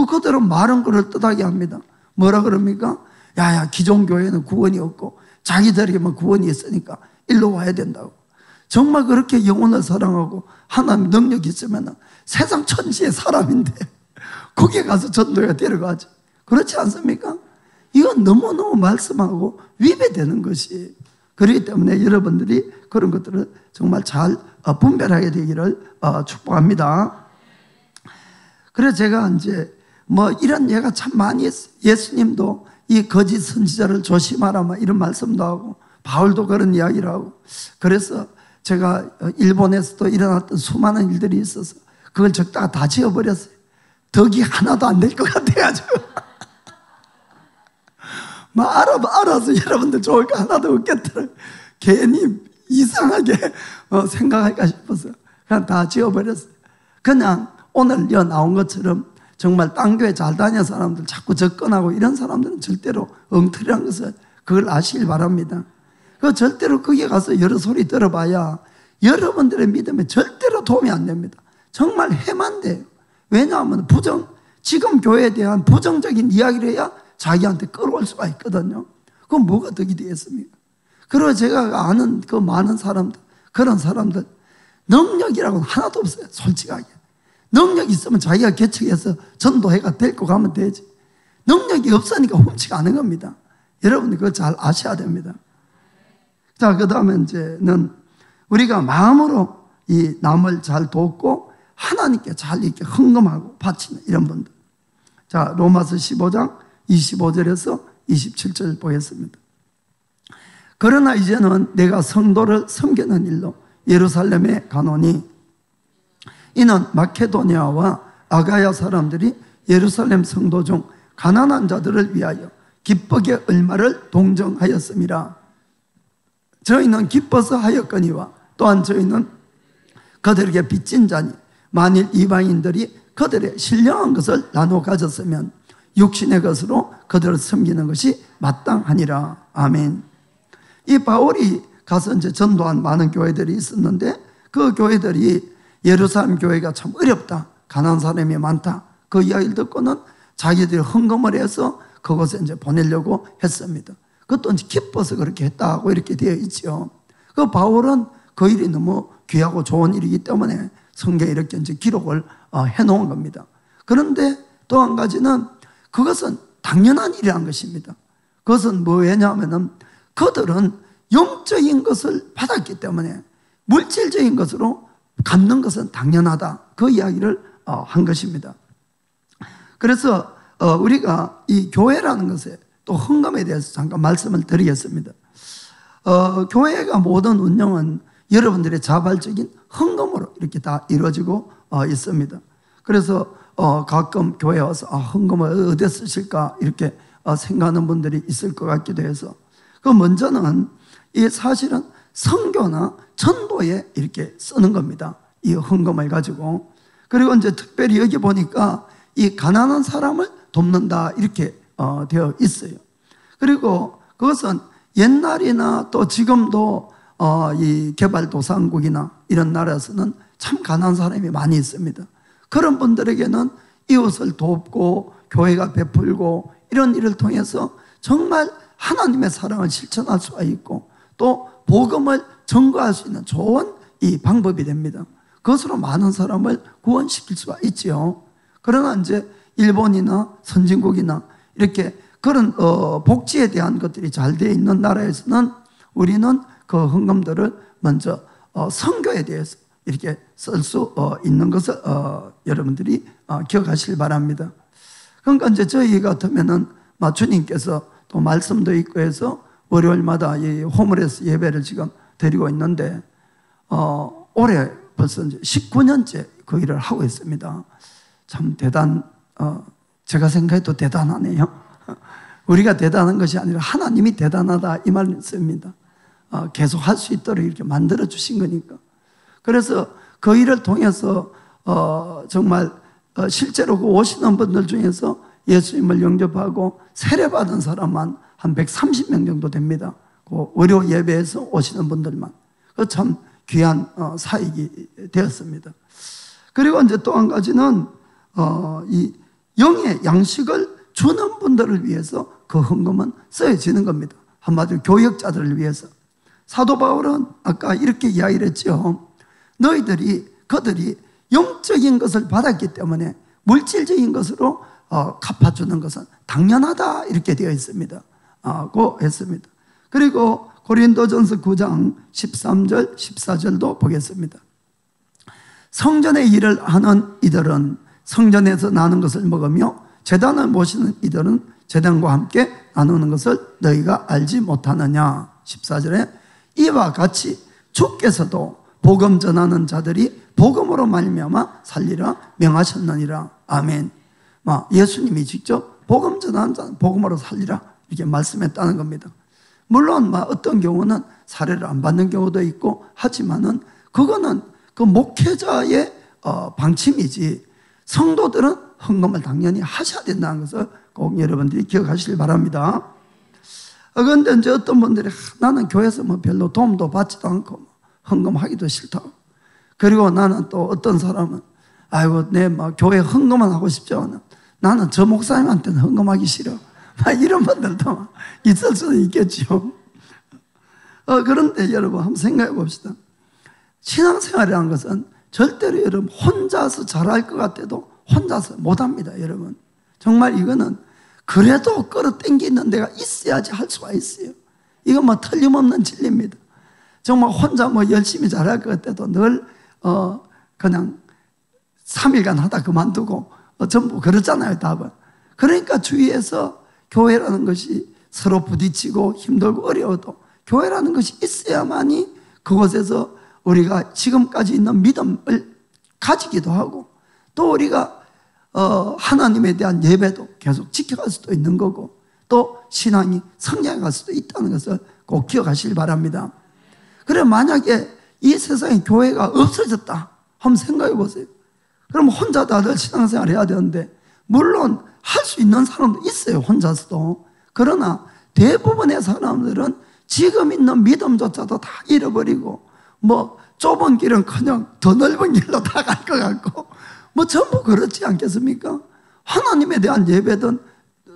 그대로 마른 거를 뜻하게 합니다. 뭐라 그럽니까? 야야, 기존 교회는 구원이 없고 자기들에게만 구원이 있으니까 일로 와야 된다고. 정말 그렇게 영혼을 사랑하고 하나님 능력이 있으면 세상 천지의 사람인데 거기에 가서 전도가 데려가죠. 그렇지 않습니까? 이건 너무너무 말씀하고 위배되는 것이. 그렇기 때문에 여러분들이 그런 것들을 정말 잘 분별하게 되기를 축복합니다. 그래서 제가 이제 이런 예가 참 많이 했어요. 예수님도 이 거짓 선지자를 조심하라 이런 말씀도 하고, 바울도 그런 이야기를 하고. 그래서 제가 일본에서도 일어났던 수많은 일들이 있어서 그걸 적다가 다 지워버렸어요. 덕이 하나도 안 될 것 같아가지고. 알아서 여러분들 좋을 거 하나도 없겠더라고요. 괜히 이상하게 생각할까 싶어서 그냥 다 지워버렸어요. 그냥 오늘 나온 것처럼 정말 딴 교회 잘 다니는 사람들 자꾸 접근하고 이런 사람들은 절대로 엉터리란 것을 그걸 아시길 바랍니다. 절대로 거기에 가서 여러 소리 들어봐야 여러분들의 믿음에 절대로 도움이 안 됩니다. 정말 해만 돼요. 왜냐하면 지금 교회에 대한 부정적인 이야기를 해야 자기한테 끌어올 수가 있거든요. 그럼 뭐가 덕이 되겠습니까? 그리고 제가 아는 그 많은 사람들, 그런 사람들 능력이라고는 하나도 없어요. 솔직하게. 능력이 있으면 자기가 개척해서 전도회가 데리고 가면 되지. 능력이 없으니까 훔치가는 겁니다. 여러분들 그걸 잘 아셔야 됩니다. 자, 그 다음에 이제는 우리가 마음으로 이 남을 잘 돕고 하나님께 잘 이렇게 헌금하고 바치는 이런 분들. 자, 로마서 15장 25절에서 27절 보겠습니다. 그러나 이제는 내가 성도를 섬기는 일로 예루살렘에 가노니 이는 마케도니아와 아가야 사람들이 예루살렘 성도 중 가난한 자들을 위하여 기쁘게 얼마를 동정하였음이라. 저희는 기뻐서 하였거니와 또한 저희는 그들에게 빚진 자니 만일 이방인들이 그들의 신령한 것을 나눠 가졌으면 육신의 것으로 그들을 섬기는 것이 마땅하니라. 아멘. 이 바울이 가서 이제 전도한 많은 교회들이 있었는데 그 교회들이 예루살렘 교회가 참 어렵다, 가난한 사람이 많다, 그 이야기를 듣고는 자기들이 헌금을 해서 그곳에 이제 보내려고 했습니다. 그것도 이제 기뻐서 그렇게 했다고 이렇게 되어 있죠. 그 바울은 그 일이 너무 귀하고 좋은 일이기 때문에 성경에 이렇게 이제 기록을 해놓은 겁니다. 그런데 또 한 가지는 그것은 당연한 일이란 것입니다. 그것은 뭐냐면은 그들은 영적인 것을 받았기 때문에 물질적인 것으로 갚는 것은 당연하다, 그 이야기를 한 것입니다. 그래서 우리가 이 교회라는 것에 또 헌금에 대해서 잠깐 말씀을 드리겠습니다. 교회가 모든 운영은 여러분들의 자발적인 헌금으로 이렇게 다 이루어지고 있습니다. 그래서 가끔 교회에 와서 헌금을 어디에 쓰실까 이렇게 생각하는 분들이 있을 것 같기도 해서, 그 먼저는 이 사실은 선교나 전도에 이렇게 쓰는 겁니다. 이 헌금을 가지고. 그리고 이제 특별히 여기 보니까 이 가난한 사람을 돕는다 이렇게 되어 있어요. 그리고 그것은 옛날이나 또 지금도 이 개발도상국이나 이런 나라에서는 참 가난한 사람이 많이 있습니다. 그런 분들에게는 이웃을 돕고 교회가 베풀고 이런 일을 통해서 정말 하나님의 사랑을 실천할 수가 있고 또 복음을 전거할 수 있는 좋은 이 방법이 됩니다. 그것으로 많은 사람을 구원시킬 수가 있지요. 그러나 이제 일본이나 선진국이나 이렇게 그런 복지에 대한 것들이 잘 되어 있는 나라에서는 우리는 그 헌금들을 먼저 선교에 대해서 이렇게 쓸 수 있는 것을 여러분들이 기억하시길 바랍니다. 그러니까 이제 저희 같으면은 주님께서 또 말씀도 있고 해서 월요일마다 이 호물에서 예배를 지금 드리고 있는데 올해 벌써 이제 19년째 그 일을 하고 있습니다. 참 제가 생각해도 대단하네요. 우리가 대단한 것이 아니라 하나님이 대단하다 이 말씀입니다. 계속 할 수 있도록 이렇게 만들어 주신 거니까. 그래서 그 일을 통해서 정말 실제로 그 오시는 분들 중에서 예수님을 영접하고 세례받은 사람만 한 130명 정도 됩니다. 그 의료 예배에서 오시는 분들만. 그 참 귀한 사역이 되었습니다. 그리고 이제 또 한 가지는 이 영의 양식을 주는 분들을 위해서 그 헌금은 쓰여지는 겁니다. 한마디로 교역자들을 위해서. 사도 바울은 아까 이렇게 이야기를 했죠. 그들이 영적인 것을 받았기 때문에 물질적인 것으로 갚아주는 것은 당연하다 이렇게 되어 있습니다. 고 했습니다. 그리고 고린도전서 9장 13절 14절도 보겠습니다. 성전의 일을 하는 이들은 성전에서 나는 것을 먹으며 제단을 모시는 이들은 제단과 함께 나누는 것을 너희가 알지 못하느냐. 14절에 이와 같이 주께서도 복음 전하는 자들이 복음으로 말미암아 살리라 명하셨느니라. 아멘. 예수님이 직접 복음 전하는 자는 복음으로 살리라 이렇게 말씀했다는 겁니다. 물론 어떤 경우는 사례를 안 받는 경우도 있고 하지만은 그거는 그 목회자의 방침이지 성도들은 헌금을 당연히 하셔야 된다는 것을 꼭 여러분들이 기억하시길 바랍니다. 그런데 이제 어떤 분들이 나는 교회에서 별로 도움도 받지도 않고 헌금하기도 싫다고. 그리고 나는 또 어떤 사람은 아이고 내 교회 헌금만 하고 싶죠. 나는 저 목사님한테는 헌금하기 싫어. 이런 분들도 있을 수도 있겠죠. 그런데 여러분 한번 생각해 봅시다. 신앙생활이라는 것은 절대로 여러분 혼자서 잘할 것 같아도 혼자서 못합니다. 여러분 정말 이거는 그래도 끌어당기는 데가 있어야지 할 수가 있어요. 이건 틀림없는 진리입니다. 정말 혼자 열심히 잘할 것 같아도 늘 그냥 3일간 하다 그만두고 전부 그렇잖아요. 답은. 그러니까 주위에서 교회라는 것이 서로 부딪히고 힘들고 어려워도 교회라는 것이 있어야만이 그곳에서 우리가 지금까지 있는 믿음을 가지기도 하고 또 우리가 하나님에 대한 예배도 계속 지켜갈 수도 있는 거고 또 신앙이 성장해 갈 수도 있다는 것을 꼭 기억하시길 바랍니다. 그래 만약에 이 세상에 교회가 없어졌다 한번 생각해 보세요. 그럼 혼자 다들 신앙생활 해야 되는데 물론 할 수 있는 사람도 있어요. 혼자서도. 그러나 대부분의 사람들은 지금 있는 믿음조차도 다 잃어버리고 좁은 길은커녕 더 넓은 길로 다 갈 것 같고 전부 그렇지 않겠습니까? 하나님에 대한 예배든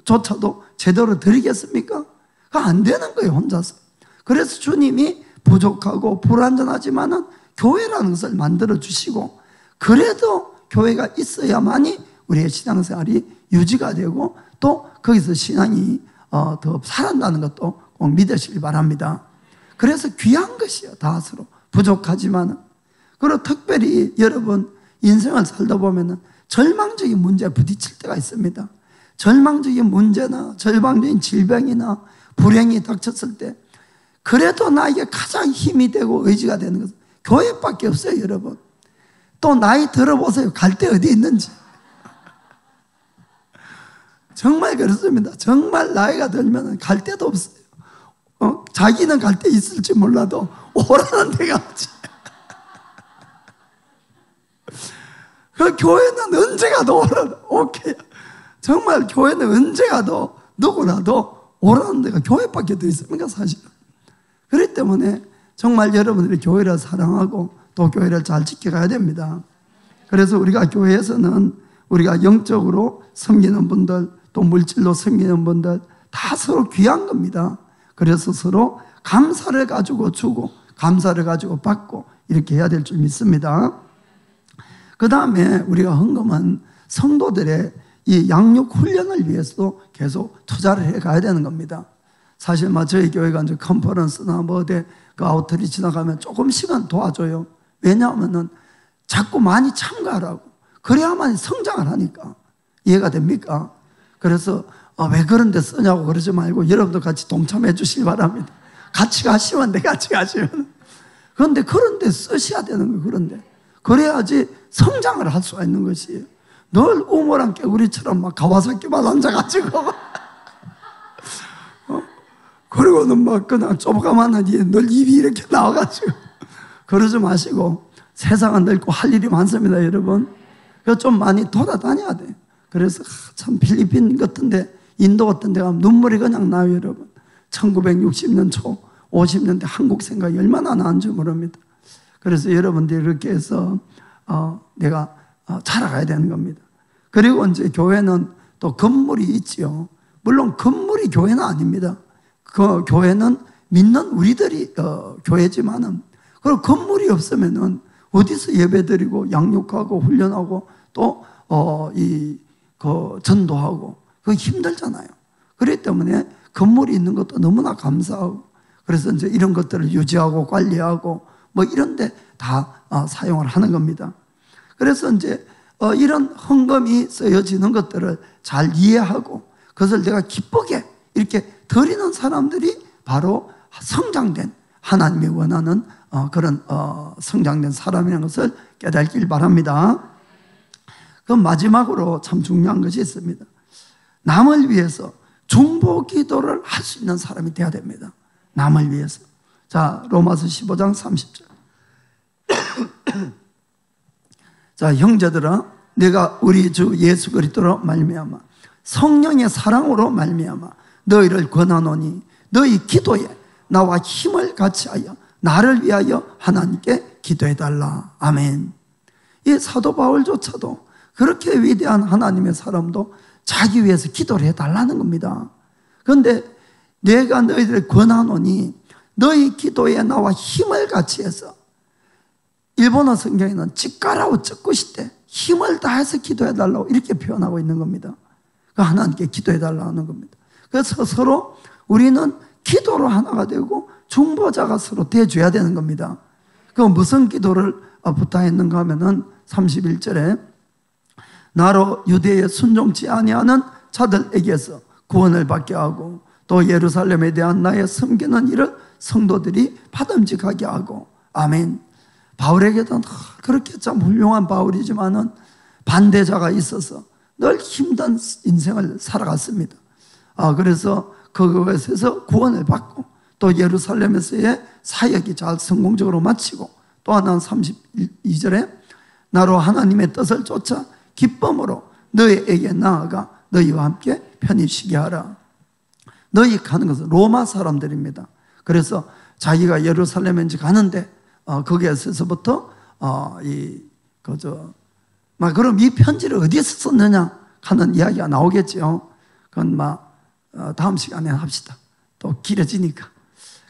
조차도 제대로 드리겠습니까? 그거 안 되는 거예요. 혼자서. 그래서 주님이 부족하고 불완전하지만은 교회라는 것을 만들어 주시고 그래도 교회가 있어야만이 우리의 신앙생활이 유지가 되고 또 거기서 신앙이 더 살아난다는 것도 꼭 믿으시길 바랍니다. 그래서 귀한 것이요. 다 서로 부족하지만은. 그리고 특별히 여러분 인생을 살다 보면은 절망적인 문제에 부딪힐 때가 있습니다. 절망적인 문제나 절망적인 질병이나 불행이 닥쳤을 때 그래도 나에게 가장 힘이 되고 의지가 되는 것은 교회밖에 없어요. 여러분 또 나이 들어보세요. 갈 데 어디 있는지. 정말 그렇습니다. 정말 나이가 들면 갈 데도 없어요. 자기는 갈 데 있을지 몰라도 오라는 데가 없지. 그 교회는 언제 가도 오케이. 정말 교회는 언제 가도 누구라도 오라는 데가 교회밖에 더 있습니까 사실은. 그렇기 때문에 정말 여러분들이 교회를 사랑하고 또 교회를 잘 지켜가야 됩니다. 그래서 우리가 교회에서는 우리가 영적으로 섬기는 분들 또 물질로 섬기는 분들 다 서로 귀한 겁니다. 그래서 서로 감사를 가지고 주고 감사를 가지고 받고 이렇게 해야 될 줄 믿습니다. 그 다음에 우리가 헌금은 성도들의 이 양육 훈련을 위해서도 계속 투자를 해 가야 되는 겁니다. 사실 저희 교회가 이제 컨퍼런스나 어디 그 아우트리치 나가면 조금씩은 도와줘요. 왜냐하면은 자꾸 많이 참가하라고. 그래야만 성장을 하니까. 이해가 됩니까? 그래서 왜 그런 데 쓰냐고 그러지 말고 여러분도 같이 동참해 주시기 바랍니다. 같이 가시면 돼, 같이 가시면. 그런데 그런 데 쓰셔야 되는 거예요, 그런데. 그래야지 성장을 할 수가 있는 것이에요. 늘 우물안 깨구리처럼 막 가와사키만 앉아가지고 그리고는 막 그냥 좁가만한 늘 입이 이렇게 나와가지고 그러지 마시고, 세상은 넓고 할 일이 많습니다, 여러분. 그래서 좀 많이 돌아다녀야 돼요. 그래서 참 필리핀 같은데, 인도 같은 데 가면 눈물이 그냥 나요, 여러분. 1960년 초 50년대 한국 생각이 얼마나 나은지 모릅니다. 그래서 여러분들이 이렇게 해서 내가 자라가야 되는 겁니다. 그리고 이제 교회는 또 건물이 있지요. 물론 건물이 교회는 아닙니다. 그 교회는 믿는 우리들이 교회지만은, 그리고 건물이 없으면은 어디서 예배드리고 양육하고 훈련하고 또 전도하고 그거 힘들잖아요. 그렇기 때문에 건물이 있는 것도 너무나 감사하고, 그래서 이제 이런 것들을 유지하고 관리하고 뭐 이런 데 다 사용을 하는 겁니다. 그래서 이제 이런 헌금이 쓰여지는 것들을 잘 이해하고 그것을 내가 기쁘게 이렇게 드리는 사람들이 바로 성장된, 하나님이 원하는 그런 성장된 사람이라는 것을 깨닫길 바랍니다. 그럼 마지막으로 참 중요한 것이 있습니다. 남을 위해서 중보 기도를 할 수 있는 사람이 되어야 됩니다. 남을 위해서. 자, 로마서 15장 30절. 자, 형제들아, 내가 우리 주 예수 그리스도로 말미암아 성령의 사랑으로 말미암아 너희를 권하노니 너희 기도에 나와 힘을 같이하여 나를 위하여 하나님께 기도해달라. 아멘. 이 사도 바울조차도 그렇게 위대한 하나님의 사람도 자기 위해서 기도를 해달라는 겁니다. 그런데 내가 너희들을 권하노니 너희 기도에 나와 힘을 같이해서, 일본어 성경에는 찌까라고 찌꾸시 때 힘을 다해서 기도해달라고 이렇게 표현하고 있는 겁니다. 하나님께 기도해달라는 겁니다. 그래서 서로 우리는 기도로 하나가 되고 중보자가 서로 돼줘야 되는 겁니다. 그 무슨 기도를 부탁했는가 하면은 31절에 나로 유대에 순종치 아니하는 자들에게서 구원을 받게 하고 또 예루살렘에 대한 나의 섬기는 일을 성도들이 받음직하게 하고. 아멘. 바울에게도 그렇게 참 훌륭한 바울이지만은 반대자가 있어서 늘 힘든 인생을 살아갔습니다. 그래서 그것에서 구원을 받고 또 예루살렘에서의 사역이 잘 성공적으로 마치고, 또 하나는 32절에 나로 하나님의 뜻을 쫓아 기쁨으로 너희에게 나아가 너희와 함께 편히 쉬게 하라. 너희 가는 것은 로마 사람들입니다. 그래서 자기가 예루살렘에 가는데 거기에서부터 그럼 이 편지를 어디서 썼느냐 하는 이야기가 나오겠죠. 그건 다음 시간에 합시다. 또 길어지니까.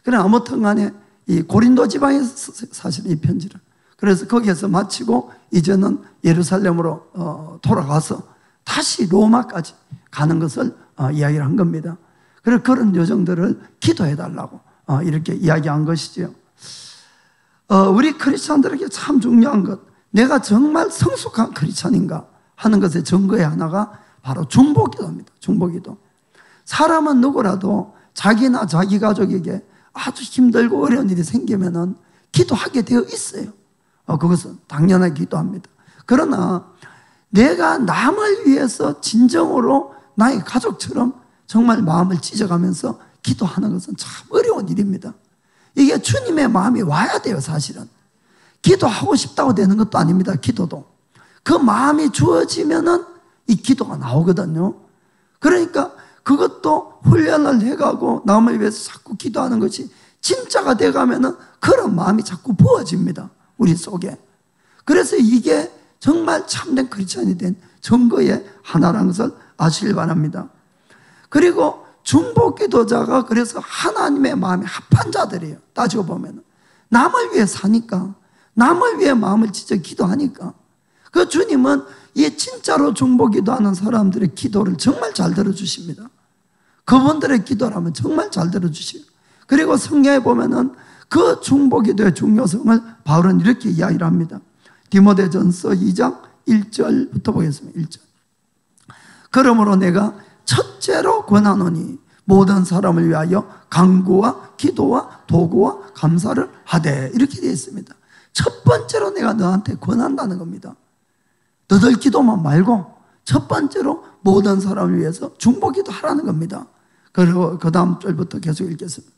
그래, 아무튼 간에 이 고린도 지방에서 사실 이 편지를. 그래서 거기에서 마치고 이제는 예루살렘으로 돌아가서 다시 로마까지 가는 것을 이야기를 한 겁니다. 그래서 그런 여정들을 기도해달라고 이렇게 이야기한 것이죠. 우리 크리스찬들에게 참 중요한 것, 내가 정말 성숙한 크리스찬인가 하는 것의 증거의 하나가 바로 중보기도입니다. 중보기도. 사람은 누구라도 자기나 자기 가족에게 아주 힘들고 어려운 일이 생기면은 기도하게 되어 있어요. 그것은 당연하게 기도합니다. 그러나 내가 남을 위해서 진정으로 나의 가족처럼 정말 마음을 찢어가면서 기도하는 것은 참 어려운 일입니다. 이게 주님의 마음이 와야 돼요, 사실은. 기도하고 싶다고 되는 것도 아닙니다, 기도도. 그 마음이 주어지면은 이 기도가 나오거든요. 그러니까 그것도 훈련을 해가고 남을 위해서 자꾸 기도하는 것이 진짜가 돼가면은 그런 마음이 자꾸 부어집니다, 우리 속에. 그래서 이게 정말 참된 크리스찬이 된 증거의 하나라는 것을 아시길 바랍니다. 그리고 중보기도자가 그래서 하나님의 마음에 합한 자들이에요. 따지고 보면 남을 위해 사니까, 남을 위해 마음을 찢어 기도하니까. 그 주님은 이 진짜로 중보기도하는 사람들의 기도를 정말 잘 들어주십니다. 그분들의 기도라면 정말 잘 들어주시고, 그리고 성경에 보면은 그 중보기도의 중요성을 바울은 이렇게 이야기를 합니다. 디모데전서 2장 1절부터 보겠습니다. 1절. 그러므로 내가 첫째로 권하노니 모든 사람을 위하여 간구와 기도와 도구와 감사를 하되, 이렇게 되어 있습니다. 첫 번째로 내가 너한테 권한다는 겁니다. 너들 기도만 말고 첫 번째로 모든 사람을 위해서 중보기도 하라는 겁니다. 그리고 그 다음 절부터 계속 읽겠습니다.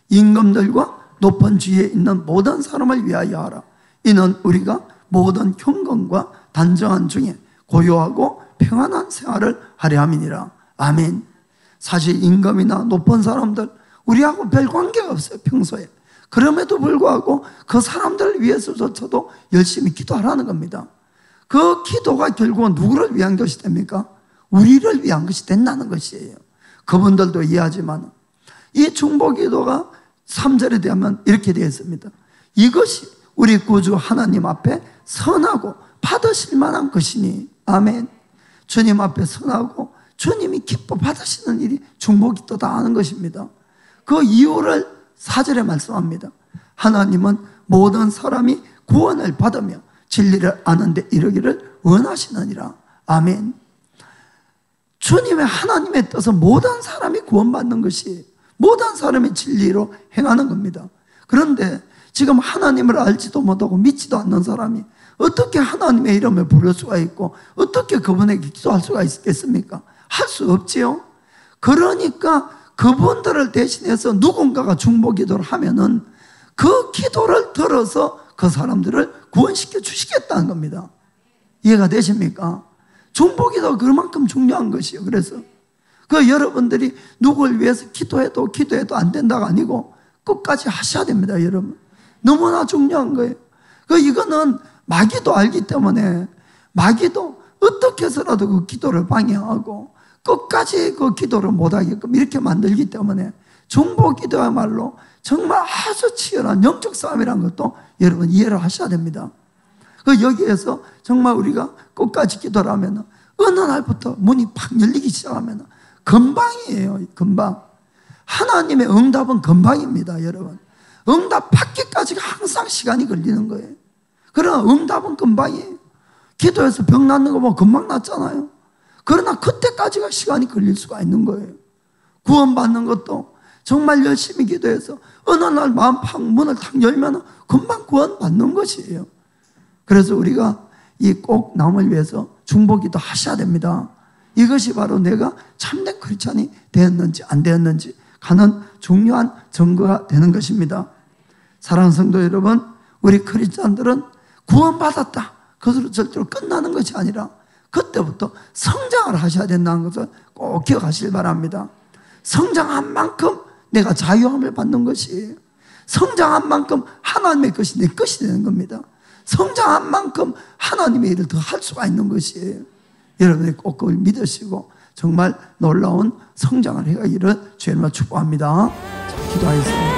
임금들과 높은 지위에 있는 모든 사람을 위하여 하라. 이는 우리가 모든 경건과 단정한 중에 고요하고 평안한 생활을 하려 함이니라. 아멘. 사실 임금이나 높은 사람들 우리하고 별 관계가 없어요, 평소에. 그럼에도 불구하고 그 사람들을 위해서조차도 열심히 기도하라는 겁니다. 그 기도가 결국은 누구를 위한 것이 됩니까? 우리를 위한 것이 된다는 것이에요. 그분들도 이해하지만 이 중보기도가 3절에 되면 이렇게 되어 있습니다. 이것이 우리 구주 하나님 앞에 선하고 받으실 만한 것이니. 아멘. 주님 앞에 선하고 주님이 기뻐 받으시는 일이 중보기도다 하는 것입니다. 그 이유를 4절에 말씀합니다. 하나님은 모든 사람이 구원을 받으며 진리를 아는 데 이르기를 원하시느니라. 아멘. 주님의 하나님의 뜻은 모든 사람이 구원받는 것이 모든 사람이 진리로 행하는 겁니다. 그런데 지금 하나님을 알지도 못하고 믿지도 않는 사람이 어떻게 하나님의 이름을 부를 수가 있고 어떻게 그분에게 기도할 수가 있겠습니까? 할 수 없지요. 그러니까 그분들을 대신해서 누군가가 중보기도를 하면은 그 기도를 들어서 그 사람들을 구원시켜 주시겠다는 겁니다. 이해가 되십니까? 중보기도가 그만큼 중요한 것이요. 그래서 그 여러분들이 누구를 위해서 기도해도 안 된다가 아니고 끝까지 하셔야 됩니다, 여러분. 너무나 중요한 거예요. 이거는 마귀도 알기 때문에 마귀도 어떻게 해서라도 그 기도를 방해하고 끝까지 그 기도를 못하게끔 이렇게 만들기 때문에 중보기도야말로 정말 아주 치열한 영적 싸움이라는 것도 여러분 이해를 하셔야 됩니다. 여기에서 정말 우리가 끝까지 기도를 하면 어느 날부터 문이 팍 열리기 시작하면 금방이에요. 금방. 하나님의 응답은 금방입니다, 여러분. 응답 받기까지가 항상 시간이 걸리는 거예요. 그러나 응답은 금방이에요. 기도해서 병 낫는 거 보면 금방 낫잖아요. 그러나 그때까지가 시간이 걸릴 수가 있는 거예요. 구원받는 것도 정말 열심히 기도해서 어느 날 마음 팍 문을 탁 열면 금방 구원받는 것이에요. 그래서 우리가 이 꼭 남을 위해서 중보기도 하셔야 됩니다. 이것이 바로 내가 참된 크리스찬이 되었는지 안 되었는지 가는 중요한 증거가 되는 것입니다. 사랑하는 성도 여러분, 우리 크리스찬들은 구원받았다, 그것으로 절대로 끝나는 것이 아니라 그때부터 성장을 하셔야 된다는 것을 꼭 기억하시길 바랍니다. 성장한 만큼 내가 자유함을 받는 것이에요. 성장한 만큼 하나님의 것이 내 것이 되는 겁니다. 성장한 만큼 하나님의 일을 더 할 수가 있는 것이에요. 여러분이 꼭 그걸 믿으시고 정말 놀라운 성장을 해가기를 주님을 축복합니다. 자, 기도하겠습니다.